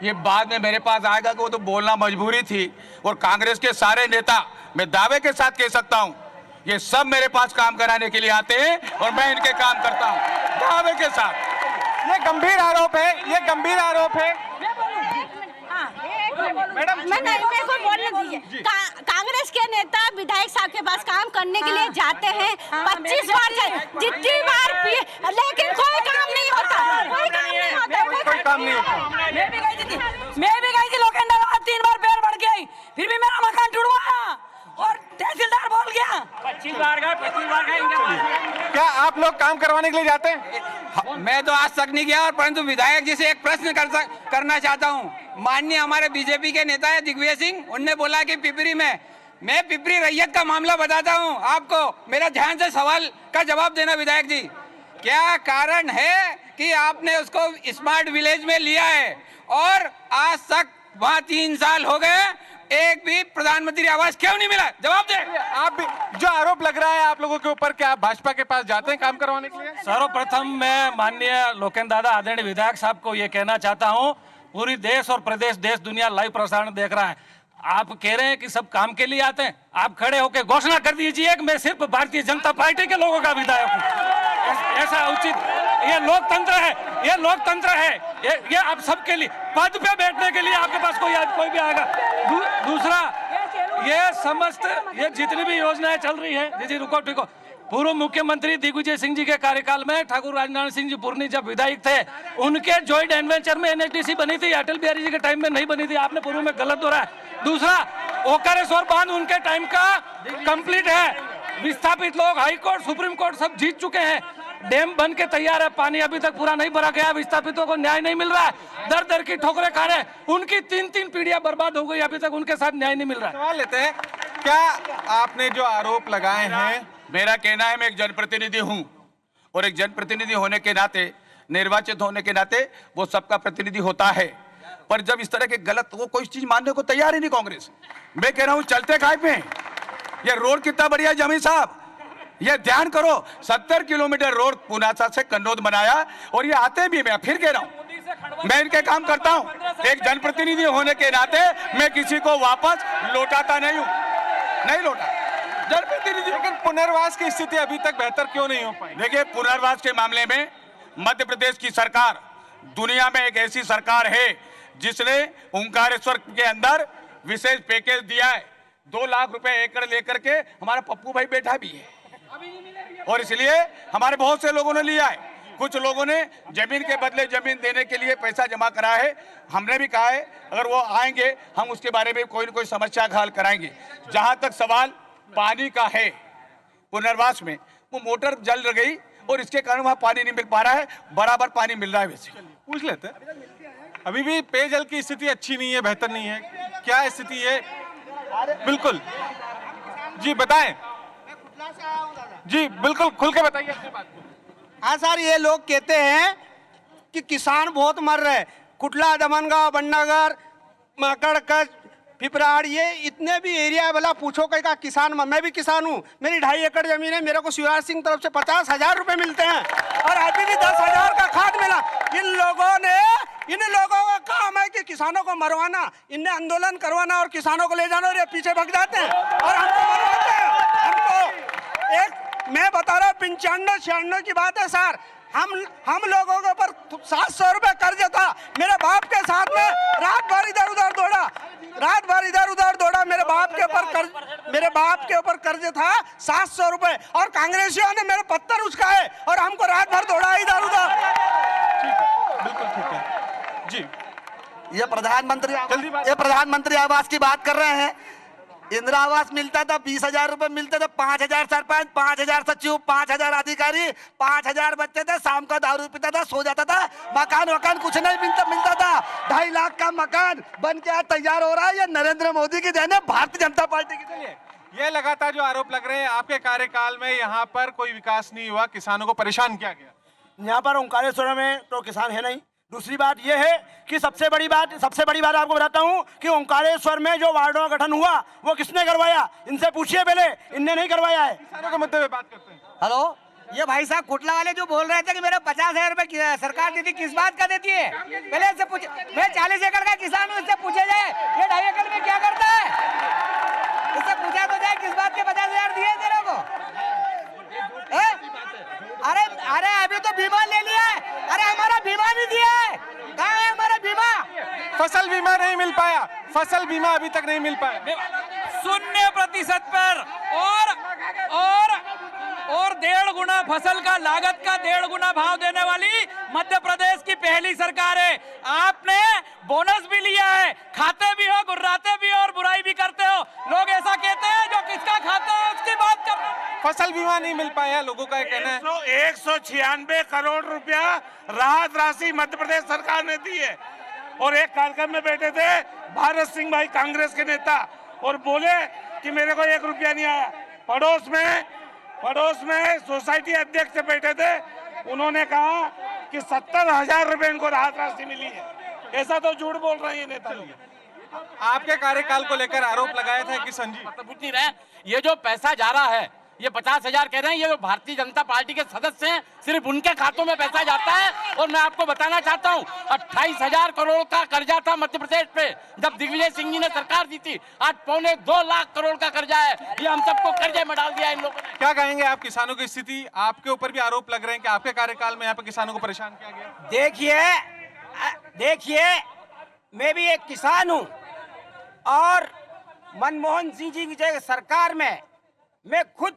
ये बाद में मेरे पास आएगा कि वो तो बोलना मजबूरी थी। और कांग्रेस के सारे नेता, मैं दावे के साथ कह सकता हूं, ये सब मेरे पास काम कराने के लिए आते हैं और मैं इनके काम करता हूं दावे के साथ। ये गंभीर आरोप है, ये गंभीर आरोप है। मैडम, मेरे को बोलने दीजिए। कांग्रेस के नेता विधायक साहब के पास काम करने के लिए जाते हैं, 25 बार जितनी बार, लेकिन कोई काम नहीं होता, कोई काम नहीं होता, कोई काम नहीं होता। मैं भी गई थी लोखंडा, 3 बार पैर बढ़ गई, फिर भी मेरा मकान टूटवाया और तहसीलदार बोल गया 25 बार गए इनके पास। क्या आप लोग काम करवाने के लिए जाते हैं? मैं तो आज तक नहीं गया, और परंतु विधायक जी से एक प्रश्न करना चाहता हूं। माननीय हमारे बीजेपी के नेता है दिग्विजय सिंह, उनने बोला कि पिपरी में, मैं पिपरी रैयत का मामला बताता हूं आपको, मेरा ध्यान से सवाल का जवाब देना विधायक जी। क्या कारण है कि आपने उसको स्मार्ट विलेज में लिया है और आज तक वहाँ 3 साल हो गए, एक भी प्रधानमंत्री आवास क्यों नहीं मिला? जवाब दे। आप भी जो आरोप लग रहा है आप लोगों के ऊपर, क्या आप भाजपा के पास जाते हैं काम करवाने के लिए? सर्वप्रथम मैं माननीय लोकेंद्र दादा आदरणीय विधायक साहब को ये कहना चाहता हूँ, पूरी देश और प्रदेश, देश दुनिया लाइव प्रसारण देख रहा है। आप कह रहे हैं कि सब काम के लिए आते हैं, आप खड़े होकर घोषणा कर दीजिए कि मैं सिर्फ भारतीय जनता पार्टी के लोगों का विधायक हूँ। ऐसा उचित, ये लोकतंत्र है, ये लोकतंत्र है, ये आप सबके लिए, पद पे बैठने के लिए आपके पास कोई भी आएगा। दूसरा, ये समस्त, ये जितनी भी योजनाएं चल रही है, जी रुको ठीक हो, पूर्व मुख्यमंत्री दिग्विजय सिंह जी के कार्यकाल में ठाकुर राजनारायण सिंह जी पुरनी जब विधायक थे, उनके जॉइंट एडवेंचर में एनएचडीसी बनी थी, अटल बिहारी जी के टाइम में नहीं बनी थी। आपने पूर्व में गलत दोहराया। दूसरा, ओकारेश्वर बांध उनके टाइम का कंप्लीट है। विस्थापित लोग हाई कोर्ट, सुप्रीम कोर्ट सब जीत चुके हैं। डैम बन के तैयार है, पानी अभी तक पूरा नहीं भरा गया। विस्थापितों को न्याय नहीं मिल रहा है, दर दर की ठोकरें खा रहे हैं। उनकी 3-3 पीढ़ियां बर्बाद हो गई, अभी तक उनके साथ न्याय नहीं मिल रहा है। सवाल लेते हैं, क्या आपने जो आरोप लगाए हैं, मेरा कहना है मैं एक जनप्रतिनिधि हूं और एक जनप्रतिनिधि होने के नाते, निर्वाचित होने के नाते वो सबका प्रतिनिधि होता है। पर जब इस तरह के गलत, वो कोई चीज मानने को तैयार ही नहीं कांग्रेस। मैं कह रहा हूं चलते काय पे ये रोड कितना बढ़िया है जमीन साहब, ये ध्यान करो। 70 किलोमीटर रोड पुनासा से कन्नौज बनाया और ये आते भी, मैं फिर कह रहा हूं मैं इनके काम करता हूं। एक जनप्रतिनिधि होने के नाते मैं किसी को वापस लौटाता नहीं हूं, नहीं लौटा जनप्रतिनिधि। लेकिन पुनर्वास की स्थिति अभी तक बेहतर क्यों नहीं हो पाई? देखिए, पुनर्वास के मामले में मध्य प्रदेश की सरकार दुनिया में एक ऐसी सरकार है जिसने ओंकारेश्वर के अंदर विशेष पैकेज दिया है। 2 लाख रुपए एकड़ लेकर के हमारा पप्पू भाई बैठा भी है और इसलिए हमारे बहुत से लोगों ने लिया है। कुछ लोगों ने जमीन के बदले जमीन देने के लिए पैसा जमा कराया है। हमने भी कहा है अगर वो आएंगे हम उसके बारे में कोई न कोई समस्या का हल कराएंगे। जहां तक सवाल पानी का है, पुनर्वास में वो मोटर जल गई और इसके कारण वहां पानी नहीं मिल पा रहा है, बराबर पानी मिल रहा है। वैसे पूछ लेते हैं, अभी भी पेयजल की स्थिति अच्छी नहीं है, बेहतर नहीं है, क्या स्थिति है? बिल्कुल जी बताएं जी, बिल्कुल खुल के बताइए अपनी बात को। हाँ सर, ये लोग कहते हैं कि किसान बहुत मर रहे हैं। कुटला, दमनगांव, बन्नागर, मकड़, कच्छ, पिपराड़, ये इतने भी एरिया वाला पूछो कहीं का किसान। मैं भी किसान हूँ, मेरी 2.5 एकड़ जमीन है। मेरे को शिवराज सिंह तरफ से 50,000 रुपए मिलते हैं और अभी भी 10,000 का खाद मिला। इन लोगों का काम है कि किसानों को मरवाना, इन्हें आंदोलन करवाना और किसानों को ले जाना, और ये पीछे भाग जाते हैं और हमको मरवाते हैं। हमको एक मैं बता रहा हूँ 95-96 की बात है सर, हम लोगों के ऊपर 700 रुपए कर्ज था। मेरे बाप के साथ में रात भर इधर उधर दौड़ा, मेरे बाप के ऊपर कर्ज था 700 रुपए और कांग्रेसियों ने मेरे पत्थर उचकाए और हमको रात भर दौड़ा इधर उधर। बिल्कुल ठीक है जी। ये प्रधानमंत्री आवास की बात कर रहे हैं। इंदिरा आवास मिलता था, 20,000 रुपए मिलते थे, 5,000 सरपंच, 5,000 सचिव, 5,000 अधिकारी, 5,000 बच्चे थे। शाम का दारू पीता था, सो जाता था। मकान कुछ नहीं मिलता था। 2.5 लाख का मकान बन के तैयार हो रहा है। ये नरेंद्र मोदी की देन है, भारतीय जनता पार्टी की। ये लगातार जो आरोप लग रहे हैं, आपके कार्यकाल में यहाँ पर कोई विकास नहीं हुआ, किसानों को परेशान किया गया। यहाँ पर ओंकारेश्वर में तो किसान है नहीं। दूसरी बात यह है कि सबसे बड़ी बात आपको बताता हूँ कि ओंकारेश्वर में जो वार्डों का गठन हुआ वो किसने करवाया? इनसे पूछिए पहले, इनने नहीं करवाया है। किसानों के मुद्दे पे बात करते हैं। हेलो, ये भाई साहब कुटला वाले जो बोल रहे थे कि मेरे 50,000 रुपए सरकार देती, किस बात का देती है? पहले इससे पूछे। मैं 40 एकड़ का किसान हूँ, इससे पूछे जाए ये 2.5 एकड़ में क्या करता है? इससे पूछा तो जाए किस बात के 50,000 दिए तेरे को? अरे अभी तो बीमा ले लिया है। अरे हमारा बीमा नहीं दिया है। कहाँ है हमारा बीमा? फसल बीमा नहीं मिल पाया, फसल बीमा अभी तक नहीं मिल पाया। 0% पर और 1.5 गुना फसल का लागत का 1.5 गुना भाव देने वाली मध्य प्रदेश की पहली सरकार है। आपने बोनस भी लिया है, खाते भी हो, गुर्राते भी हो और बुराई भी करते हो। लोग ऐसा कहते हैं जो किसका खाता है उसकी बात कर रहे हैं। फसल बीमा नहीं मिल पाया, लोगों का कहना है। 196 करोड़ रुपया राहत राशि मध्य प्रदेश सरकार ने दी है। और एक कार्यक्रम में बैठे थे भारत सिंह भाई, कांग्रेस के नेता, और बोले कि मेरे को 1 रुपया नहीं आया। पड़ोस में सोसाइटी अध्यक्ष बैठे थे, उन्होंने कहा कि 70,000 रुपए इनको राहत राशि मिली है। ऐसा तो झूठ बोल रहे हैं नेता लोग। आपके कार्यकाल को लेकर आरोप लगाया था कि संजीव पूछ नहीं रहे, ये जो पैसा जा रहा है, ये 50,000 कह रहे हैं, ये जो भारतीय जनता पार्टी के सदस्य हैं, सिर्फ उनके खातों में पैसा जाता है। और मैं आपको बताना चाहता हूँ, 28,000 करोड़ का कर्जा था मध्य प्रदेश पे जब दिग्विजय सिंह जी ने सरकार दी थी। आज 2.25 लाख करोड़ का कर्जा है। ये हम सबको कर्जे में डाल दिया इन लोगों ने। क्या कहेंगे आप किसानों की स्थिति? आपके ऊपर भी आरोप लग रहे हैं कि आपके कार्यकाल में यहाँ पे किसानों को परेशान किया गया। देखिए, मैं भी एक किसान हूँ और मनमोहन सिंह जी की सरकार में मैं खुद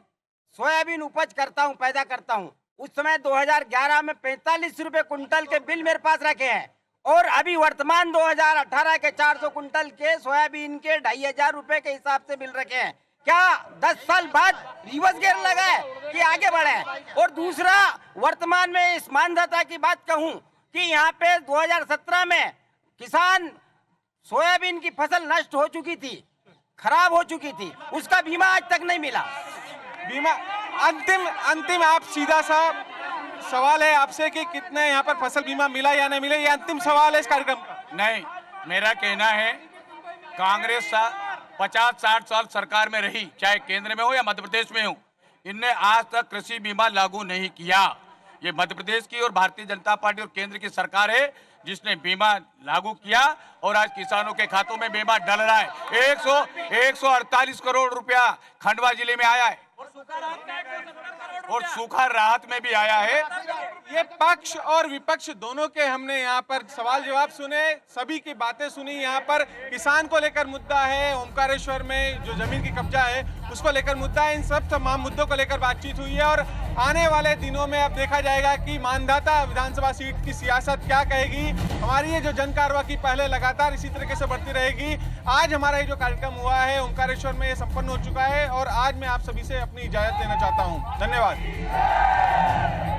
सोयाबीन उपज करता हूं, पैदा करता हूं। उस समय 2011 में 45 रुपए कुंटल के बिल मेरे पास रखे हैं और अभी वर्तमान 2018 के 400 कुंटल के सोयाबीन के 2500 रुपए के हिसाब से बिल रखे हैं। क्या 10 साल बाद रिवर्स गियर लगा है कि आगे बढ़े? और दूसरा, वर्तमान में इस मानधता की बात कहूं कि यहाँ पे 2017 में किसान सोयाबीन की फसल नष्ट हो चुकी थी, खराब हो चुकी थी, उसका बीमा आज तक नहीं मिला। बीमा अंतिम आप सीधा सा सवाल है आपसे कि कितने यहाँ पर फसल बीमा मिला या नहीं मिला, ये अंतिम सवाल है इस कार्यक्रम का। नहीं, मेरा कहना है कांग्रेस 50-60 साल सरकार में रही, चाहे केंद्र में हो या मध्य प्रदेश में हो, इनने आज तक कृषि बीमा लागू नहीं किया। ये मध्य प्रदेश की और भारतीय जनता पार्टी और केंद्र की सरकार है जिसने बीमा लागू किया और आज किसानों के खातों में बीमा डल रहा है। 148 करोड़ रुपया खंडवा जिले में आया है और सूखा राहत में भी आया है। ये पक्ष और विपक्ष दोनों के हमने यहाँ पर सवाल जवाब सुने, सभी की बातें सुनी। यहाँ पर किसान को लेकर मुद्दा है, ओमकारेश्वर में जो जमीन की कब्जा है उसको लेकर मुद्दा है। इन सब तमाम मुद्दों को लेकर बातचीत हुई है और आने वाले दिनों में अब देखा जाएगा कि मानधाता विधानसभा सीट की सियासत क्या कहेगी। हमारी ये जो जन कार्रवाई की पहले लगातार इसी तरीके से बढ़ती रहेगी। आज हमारा ये जो कार्यक्रम हुआ है ओमकारेश्वर में, ये संपन्न हो चुका है और आज मैं आप सभी से अपनी इजाजत लेना चाहता हूँ। धन्यवाद।